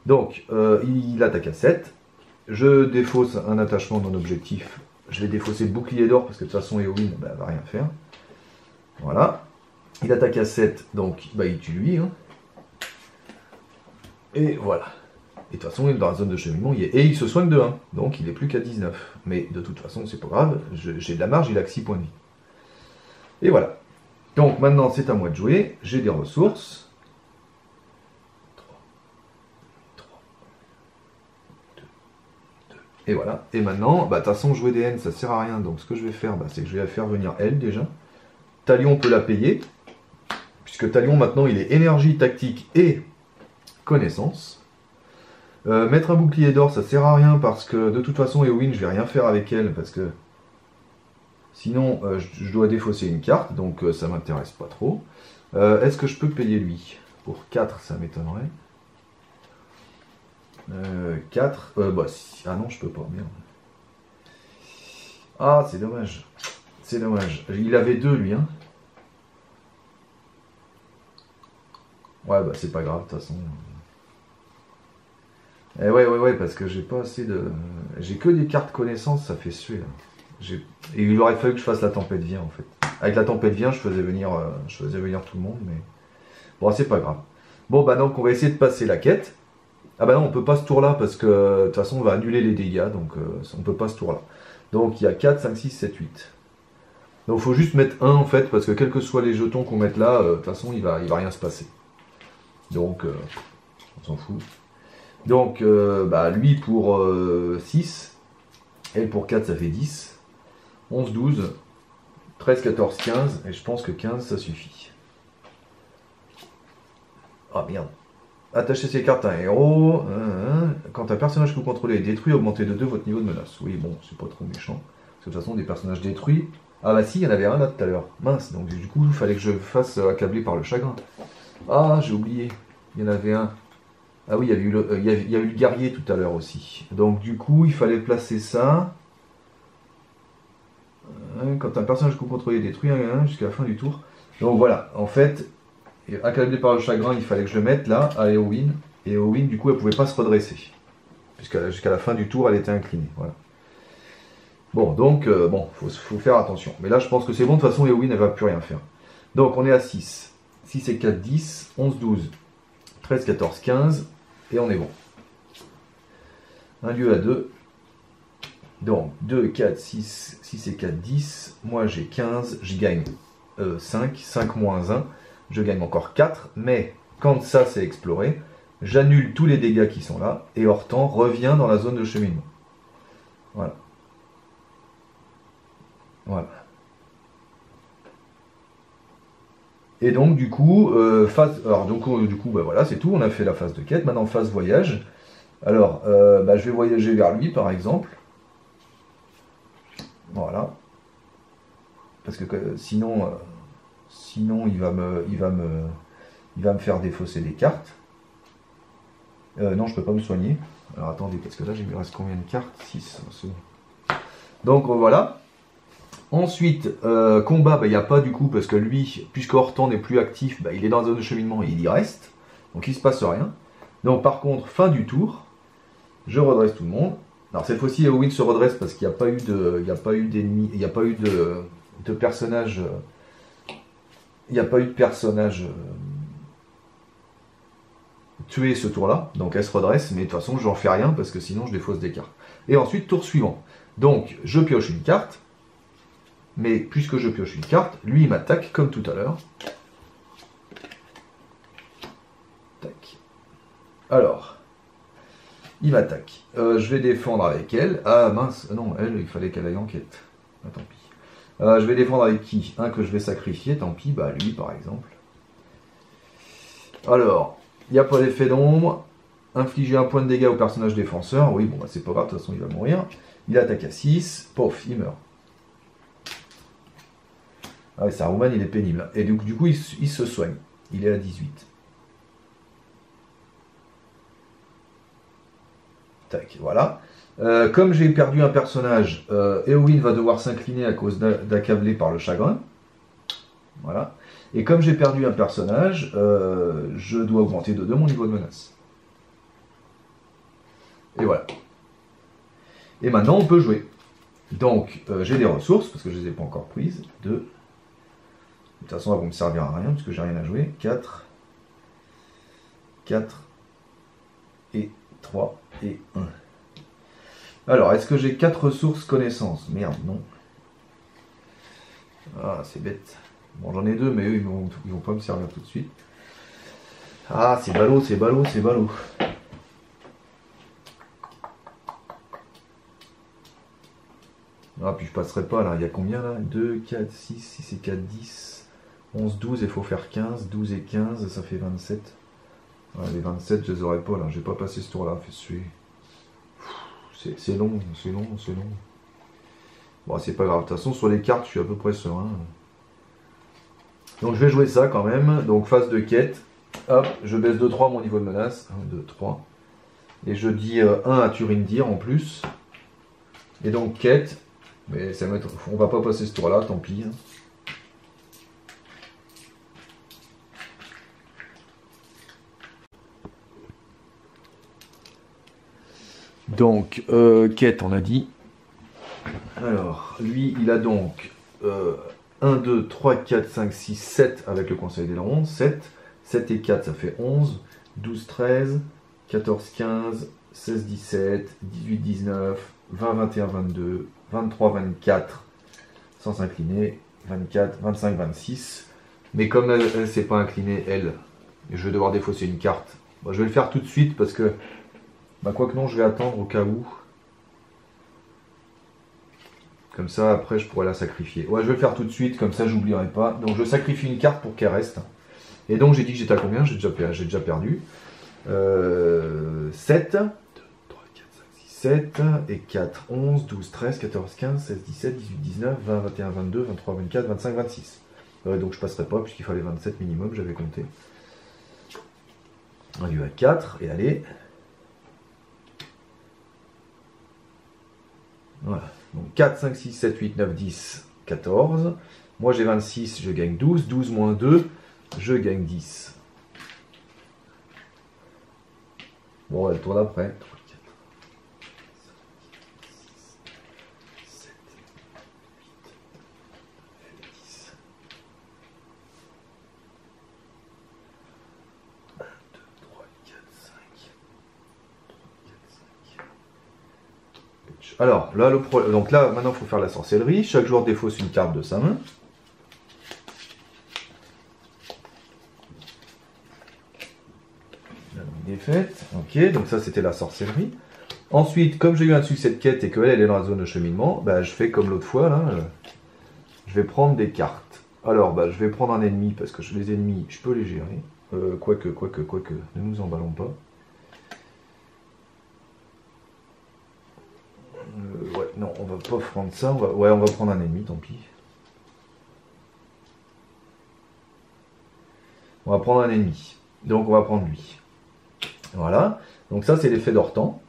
Donc, il attaque à 7. Je défausse un attachement non objectif. Je vais défausser le bouclier d'or, parce que de toute façon, Éowyn, elle va rien faire. Voilà. Il attaque à 7, donc il tue lui. Hein. Et voilà. Et de toute façon, il est dans la zone de cheminement. Et il se soigne de 1. Donc il n'est plus qu'à 19. Mais de toute façon, c'est pas grave. J'ai de la marge, il a que 6 points de vie. Et voilà. Donc maintenant, c'est à moi de jouer. J'ai des ressources. 3, 2, 2. Et voilà. Et maintenant, de toute façon, jouer des N, ça sert à rien. Donc ce que je vais faire, c'est que je vais la faire venir elle déjà. Talion peut la payer. Puisque Talion, maintenant, il est énergie, tactique et connaissance. Mettre un bouclier d'or, ça sert à rien parce que de toute façon, Éowyn, je vais rien faire avec elle parce que sinon, je dois défausser une carte, donc ça m'intéresse pas trop. Est-ce que je peux payer lui? Pour 4, ça m'étonnerait. 4, ah non, je peux pas, merde. Ah, c'est dommage. C'est dommage. Il avait 2, lui, hein. Ouais, c'est pas grave, de toute façon. Et ouais, parce que j'ai pas assez de... J'ai que des cartes connaissances, ça fait suer. Et il aurait fallu que je fasse la tempête vient, en fait. Avec la tempête vient, je faisais venir tout le monde, mais... Bon, c'est pas grave. Bon, donc, on va essayer de passer la quête. Ah non, on peut pas ce tour-là, parce que, de toute façon, on va annuler les dégâts, donc on peut pas ce tour-là. Donc, il y a 4, 5, 6, 7, 8. Donc, il faut juste mettre 1, en fait, parce que quels que soient les jetons qu'on mette là, de toute façon, il va rien se passer. Donc, on s'en fout. Donc, lui pour 6, elle pour 4, ça fait 10. 11, 12, 13, 14, 15. Et je pense que 15, ça suffit. Ah merde. Attachez ces cartes à un héros. Quand un personnage que vous contrôlez est détruit, augmentez de 2 votre niveau de menace. Oui, bon, c'est pas trop méchant. Parce que de toute façon, des personnages détruits... Ah bah si, il y en avait un là tout à l'heure. Mince, donc du coup, il fallait que je fasse accabler par le chagrin. Ah, j'ai oublié. Il y en avait un. Ah oui, il y a eu le guerrier tout à l'heure aussi. Donc du coup, il fallait placer ça. Quand un personnage que vous contrôlez est détruit, jusqu'à la fin du tour. Donc voilà, en fait, accablé par le chagrin, il fallait que je le mette là, à Éowyn. Et Éowyn, du coup, elle pouvait pas se redresser. Puisque jusqu'à la fin du tour, elle était inclinée. Voilà. Bon, donc, bon, faut faire attention. Mais là, je pense que c'est bon. De toute façon, Eowyn, elle va plus rien faire. Donc, on est à 6. 6 et 4, 10. 11, 12. 13, 14, 15. Et on est bon. Un lieu à 2. Donc, 2, 4, 6. 6 et 4, 10. Moi, j'ai 15. J'y gagne 5. 5 moins 1. Je gagne encore 4. Mais, quand ça, c'est exploré, j'annule tous les dégâts qui sont là. Et Hortan revient dans la zone de cheminement. Voilà. Voilà. Et donc du coup, du coup, bah, voilà, c'est tout. On a fait la phase de quête. Maintenant, phase voyage. Alors, bah, je vais voyager vers lui, par exemple. Voilà. Parce que sinon, il va me faire défausser des cartes. Non, je peux pas me soigner. Alors attendez, parce que là, il me reste combien de cartes? 6. Donc voilà. Ensuite, combat, bah, il n'y a pas du coup, parce que lui, puisque Hortan n'est plus actif, bah, il est dans la zone de cheminement et il y reste. Donc il ne se passe rien. Donc par contre, fin du tour, je redresse tout le monde. Alors cette fois-ci, Eowyn se redresse parce qu'il n'y a pas eu d'ennemis, il n'y a pas eu de personnage. Il n'y a pas eu de personnage tué ce tour-là. Donc elle se redresse, mais de toute façon, je n'en fais rien parce que sinon je défausse des cartes. Et ensuite, tour suivant. Donc je pioche une carte. Mais puisque je pioche une carte, lui il m'attaque comme tout à l'heure. Tac. Alors, il m'attaque. Je vais défendre avec elle. Ah mince, non, elle, il fallait qu'elle aille en quête. Ah, tant pis. Je vais défendre avec qui? Un que je vais sacrifier, tant pis, bah lui par exemple. Alors, il n'y a pas d'effet d'ombre. Infliger un point de dégâts au personnage défenseur. Oui, bon, bah, c'est pas grave, de toute façon il va mourir. Il attaque à 6. Pof, il meurt. Ah ouais, Saruman, il est pénible. Et du coup, il se soigne. Il est à 18. Tac, voilà. Comme j'ai perdu un personnage, Eowyn va devoir s'incliner à cause d'accablé par le chagrin. Voilà. Et comme j'ai perdu un personnage, je dois augmenter de 2 mon niveau de menace. Et voilà. Et maintenant, on peut jouer. Donc, j'ai des ressources, parce que je ne les ai pas encore prises. 2. De toute façon, elles vont me servir à rien, parce que j'ai rien à jouer. 4. 4. Et 3. Et 1. Alors, est-ce que j'ai 4 ressources connaissances? Merde, non. Ah, c'est bête. Bon, j'en ai 2, mais eux, ils vont pas me servir tout de suite. Ah, c'est ballot, c'est ballot, c'est ballot. Ah, puis je passerai pas, là. Il y a combien, là? 2, 4, 6, 6 et 4, 10, 11, 12, il faut faire 15. 12 et 15, ça fait 27. Ah, les 27, je les aurais pas, là. J'ai pas passé ce tour-là, fait suer. C'est long, c'est long, c'est long. Bon, c'est pas grave. De toute façon, sur les cartes, je suis à peu près serein. Donc, je vais jouer ça quand même. Donc, phase de quête. Hop, je baisse de 3 mon niveau de menace. 1, 2, 3. Et je dis 1 à Turindir en plus. Et donc, quête. Mais ça on va pas passer ce tour-là, tant pis. Donc, quête, on a dit. Alors, lui, il a donc 1, 2, 3, 4, 5, 6, 7 avec le conseil des rondes. 7. 7 et 4, ça fait 11. 12, 13. 14, 15. 16, 17. 18, 19. 20, 21, 22. 23, 24. Sans s'incliner. 24, 25, 26. Mais comme elle ne s'est pas inclinée, elle, je vais devoir défausser une carte. Bon, je vais le faire tout de suite parce que, bah, quoi que non, je vais attendre au cas où. Comme ça, après, je pourrais la sacrifier. Ouais, je vais le faire tout de suite, comme ça, j'oublierai pas. Donc, je sacrifie une carte pour qu'elle reste. Et donc, j'ai dit que j'étais à combien? J'ai déjà perdu. 7. 2, 3, 4, 5, 6, 7. Et 4, 11, 12, 13, 14, 15, 16, 17, 18, 19, 20, 21, 22, 23, 24, 25, 26. Donc, je passerai pas, puisqu'il fallait 27 minimum, j'avais compté. Un lieu à 4, et allez. Voilà. Donc 4, 5, 6, 7, 8, 9, 10, 14. Moi j'ai 26, je gagne 12. 12 moins 2, je gagne 10. Bon, le tour d'après. 3, 4, 5, 6, 7, Alors, là, donc là, maintenant, il faut faire la sorcellerie. Chaque joueur défausse une carte de sa main. La main est faite. Ok, donc ça, c'était la sorcellerie. Ensuite, comme j'ai eu un succès de quête et qu'elle est dans la zone de cheminement, bah, je fais comme l'autre fois, là. Je vais prendre des cartes. Alors, bah, je vais prendre un ennemi, parce que les ennemis, je peux les gérer. Quoique, ne nous emballons pas. Ouais, non, on va pas prendre ça. Ouais, on va prendre un ennemi, tant pis. On va prendre un ennemi. Donc, on va prendre lui. Voilà. Donc, ça, c'est l'effet d'Hortan.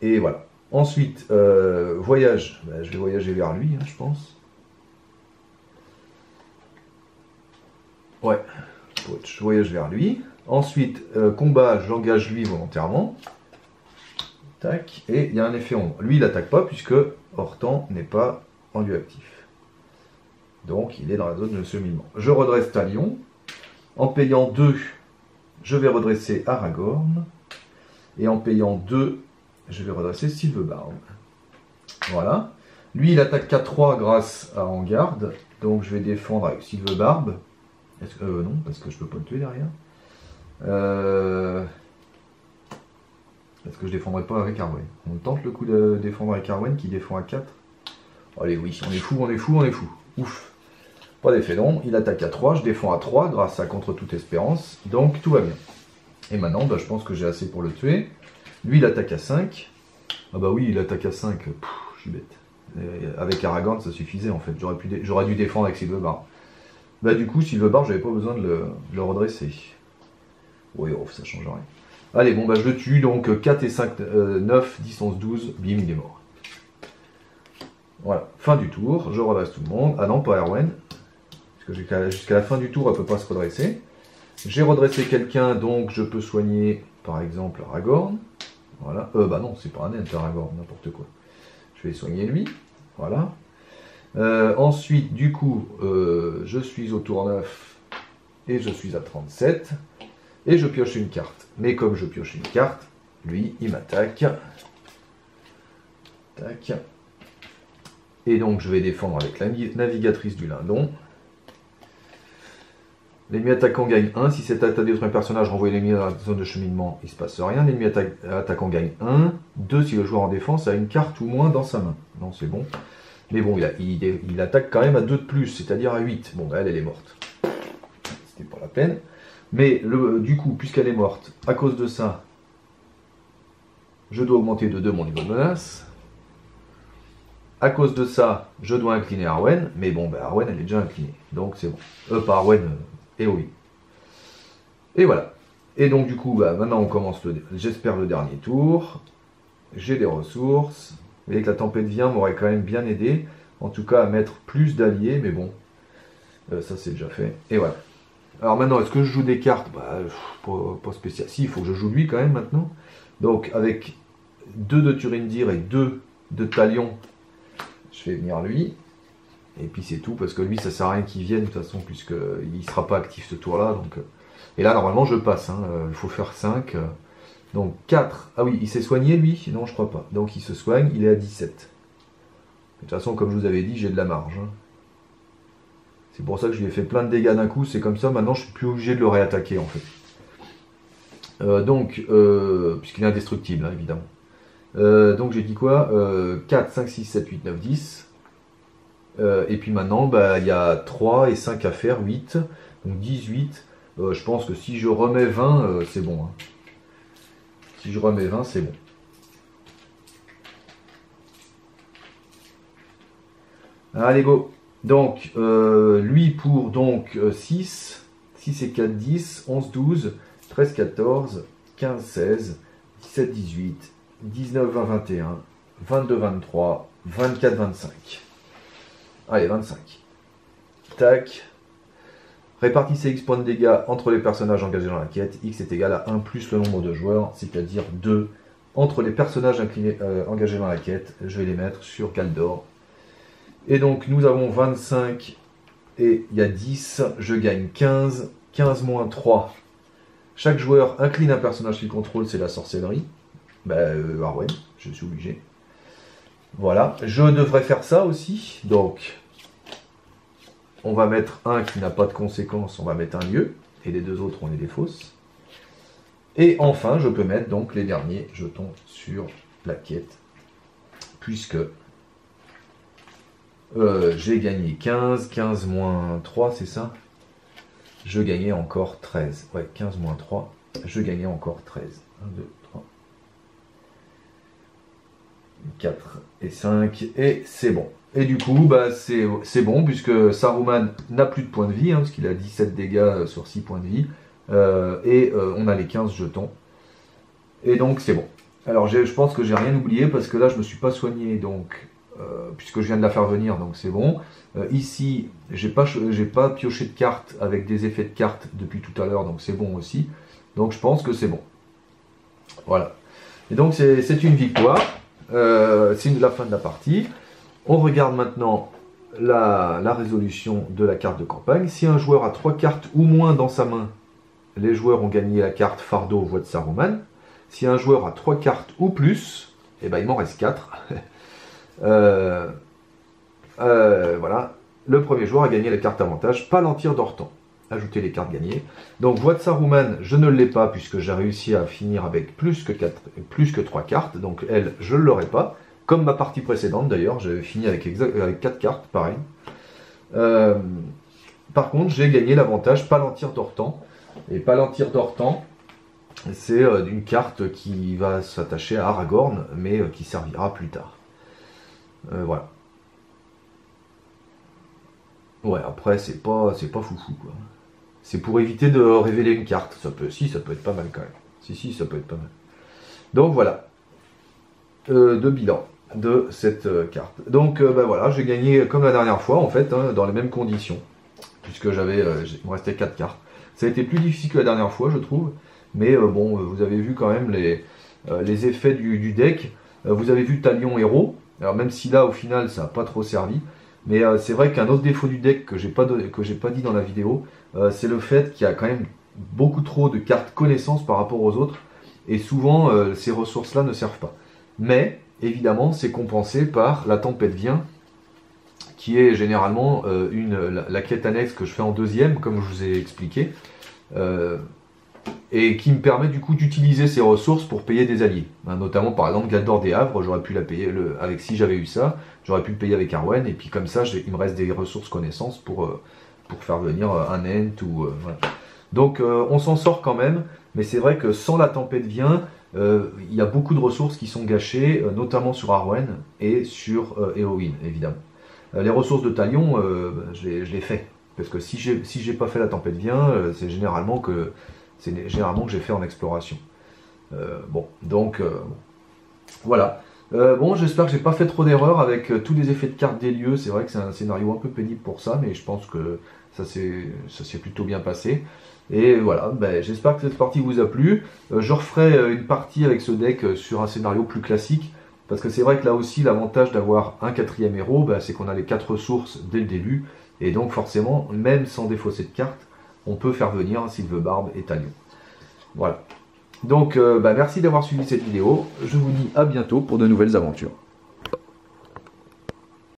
Et voilà. Ensuite, voyage. Bah, je vais voyager vers lui, hein, je pense. Ouais. Je voyage vers lui. Ensuite, combat, j'engage lui volontairement. Tac. Et il y a un effet ombre. Lui, il n'attaque pas puisque Hortan n'est pas en lieu actif. Donc, il est dans la zone de cheminement. Je redresse Talion. En payant 2, je vais redresser Aragorn. Et en payant 2, je vais redresser Sylvebarbe. Voilà. Lui, il attaque qu'à 3 grâce à En Garde. Donc, je vais défendre avec Sylvebarbe. Non, parce que je peux pas le tuer derrière. Est-ce que je défendrai pas avec Arwen? On tente le coup de défendre avec Arwen qui défend à 4. Allez, oui, on est fou, on est fou, on est fou. Ouf. Pas d'effet non, il attaque à 3, je défends à 3 grâce à Contre toute espérance. Donc tout va bien. Et maintenant, bah, je pense que j'ai assez pour le tuer. Lui, il attaque à 5. Ah bah oui, il attaque à 5. Je suis bête. Avec Aragorn, ça suffisait en fait. J'aurais dû défendre avec Sylvebarbe. Bah du coup, Sylvebarbe, j'avais pas besoin de le redresser. Oui, oh, ça change rien. Allez, bon, bah je le tue, donc 4 et 5, 9, 10, 11, 12, bim, il est mort. Voilà, fin du tour, je redresse tout le monde. Ah non, pas Arwen, parce que jusqu'à la fin du tour, elle ne peut pas se redresser. J'ai redressé quelqu'un, donc je peux soigner, par exemple, Aragorn. Voilà, bah non, c'est pas un ent, Aragorn, n'importe quoi. Je vais soigner lui, voilà. Ensuite, du coup, je suis au tour 9, et je suis à 37. Et je pioche une carte. Mais comme je pioche une carte, lui, il m'attaque. Tac. Et donc, je vais défendre avec la navigatrice du Lindon. L'ennemi attaquant gagne 1. Si cette attaque détruit un personnage, renvoie l'ennemi dans la zone de cheminement, il ne se passe rien. L'ennemi attaquant gagne 1. 2 si le joueur en défense a une carte ou moins dans sa main. Non, c'est bon. Mais bon, il attaque quand même à 2 de plus, c'est-à-dire à 8. Bon, bah, elle est morte. C'était pas la peine. Mais du coup, puisqu'elle est morte, à cause de ça, je dois augmenter de 2 mon niveau de menace. À cause de ça, je dois incliner Arwen. Mais bon, bah, Arwen, elle est déjà inclinée. Donc c'est bon. Pas Arwen, Éowyn. Et voilà. Et donc du coup, bah, maintenant on commence, j'espère, le dernier tour. J'ai des ressources. Vous voyez que la tempête vient m'aurait quand même bien aidé. En tout cas, à mettre plus d'alliés. Mais bon, ça c'est déjà fait. Et voilà. Alors maintenant, est-ce que je joue des cartes? Bah, pas spécial. Si, il faut que je joue lui quand même maintenant. Donc avec 2 de Turindir et 2 de Talion, je fais venir lui. Et puis c'est tout, parce que lui, ça sert à rien qu'il vienne de toute façon, puisqu'il ne sera pas actif ce tour-là. Donc, et là, normalement, je passe. Hein, il faut faire 5. Donc 4. Ah oui, il s'est soigné lui? Non, je crois pas. Donc il se soigne, il est à 17. De toute façon, comme je vous avais dit, j'ai de la marge. Hein. C'est pour ça que je lui ai fait plein de dégâts d'un coup, c'est comme ça, maintenant je suis plus obligé de le réattaquer en fait. Puisqu'il est indestructible, hein, évidemment. Donc j'ai dit quoi 4, 5, 6, 7, 8, 9, 10. Et puis maintenant, bah, il y a 3 et 5 à faire, 8. Donc 18. Je pense que si je remets 20, c'est bon. Hein. Si je remets 20, c'est bon. Allez, go. Donc, lui pour donc 6 et 4, 10, 11, 12, 13, 14, 15, 16, 17, 18, 19, 20, 21, 22, 23, 24, 25. Allez, 25. Tac. Répartissez X points de dégâts entre les personnages engagés dans la quête. X est égal à 1 plus le nombre de joueurs, c'est-à-dire 2 entre les personnages engagés dans la quête. Je vais les mettre sur Kaldor. Et donc nous avons 25 et il y a 10, je gagne 15, 15 moins 3. Chaque joueur incline un personnage qu'il contrôle, c'est la sorcellerie. Bah, Arwen, je suis obligé. Voilà, je devrais faire ça aussi, donc on va mettre un qui n'a pas de conséquences, on va mettre un lieu, et les deux autres on est des fausses. Et enfin, je peux mettre donc les derniers jetons sur la quête, puisque j'ai gagné 15, 15 moins 3, c'est ça? Je gagnais encore 13. Ouais, 15 moins 3, je gagnais encore 13. 1, 2, 3, 4 et 5, et c'est bon. Et du coup, bah, c'est bon, puisque Saruman n'a plus de points de vie, hein, parce qu'il a 17 dégâts sur 6 points de vie, on a les 15 jetons. Et donc, c'est bon. Alors, je pense que j'ai rien oublié, parce que là, je me suis pas soigné, donc, puisque je viens de la faire venir, donc c'est bon. Ici, j'ai pas pioché de cartes avec des effets de cartes depuis tout à l'heure, donc c'est bon aussi. Donc, je pense que c'est bon. Voilà. Et donc, c'est une victoire. C'est la fin de la partie. On regarde maintenant la résolution de la carte de campagne. Si un joueur a 3 cartes ou moins dans sa main, les joueurs ont gagné la carte Fardeau, voix de Saruman. Si un joueur a 3 cartes ou plus, eh ben, il m'en reste 4. Voilà. Le premier joueur a gagné la carte avantage, Palantir d'Ortan. Ajouter les cartes gagnées. Donc, voix de Saruman, je ne l'ai pas puisque j'ai réussi à finir avec plus que 3 cartes. Donc, elle, je ne l'aurai pas. Comme ma partie précédente d'ailleurs, j'avais fini avec 4 cartes, pareil. Par contre, j'ai gagné l'avantage Palantir d'Ortan. Et Palantir d'Ortan, c'est une carte qui va s'attacher à Aragorn, mais qui servira plus tard. Voilà. Ouais, après, c'est pas foufou, quoi. C'est pour éviter de révéler une carte. Ça peut être pas mal quand même. Si, ça peut être pas mal. Donc voilà. De bilan de cette carte. Donc bah, voilà, j'ai gagné comme la dernière fois en fait, hein, dans les mêmes conditions, puisque il me restait 4 cartes. Ça a été plus difficile que la dernière fois, je trouve, mais bon, vous avez vu quand même les effets du deck. Vous avez vu Talion Héros, alors même si là au final ça n'a pas trop servi, mais c'est vrai qu'un autre défaut du deck que j'ai pas dit dans la vidéo, c'est le fait qu'il y a quand même beaucoup trop de cartes connaissances par rapport aux autres, et souvent ces ressources là ne servent pas. Mais, évidemment, c'est compensé par la tempête vient, qui est généralement la quête annexe que je fais en deuxième, comme je vous ai expliqué, et qui me permet du coup d'utiliser ces ressources pour payer des alliés. Hein, notamment, par exemple, Galdor des Havres, j'aurais pu la payer, si j'avais eu ça, j'aurais pu le payer avec Arwen, et puis comme ça, il me reste des ressources connaissances pour faire venir un Ent, ou... voilà. Donc, on s'en sort quand même, mais c'est vrai que sans la tempête vient... il y a beaucoup de ressources qui sont gâchées, notamment sur Arwen et sur Éowyn, évidemment. Les ressources de Talion, je les fais. Parce que si j'ai pas fait la tempête vient, c'est généralement que j'ai fait en exploration. Bon, donc voilà. Bon, j'espère que j'ai pas fait trop d'erreurs avec tous les effets de cartes des lieux. C'est vrai que c'est un scénario un peu pénible pour ça, mais je pense que ça s'est plutôt bien passé. Et voilà, ben, j'espère que cette partie vous a plu. Je referai une partie avec ce deck sur un scénario plus classique, parce que c'est vrai que là aussi, l'avantage d'avoir un 4e héros, ben, c'est qu'on a les 4 ressources dès le début, et donc forcément, même sans défausser de cartes, on peut faire venir Sylvebarbe et Talion. Voilà. Donc, ben, merci d'avoir suivi cette vidéo. Je vous dis à bientôt pour de nouvelles aventures.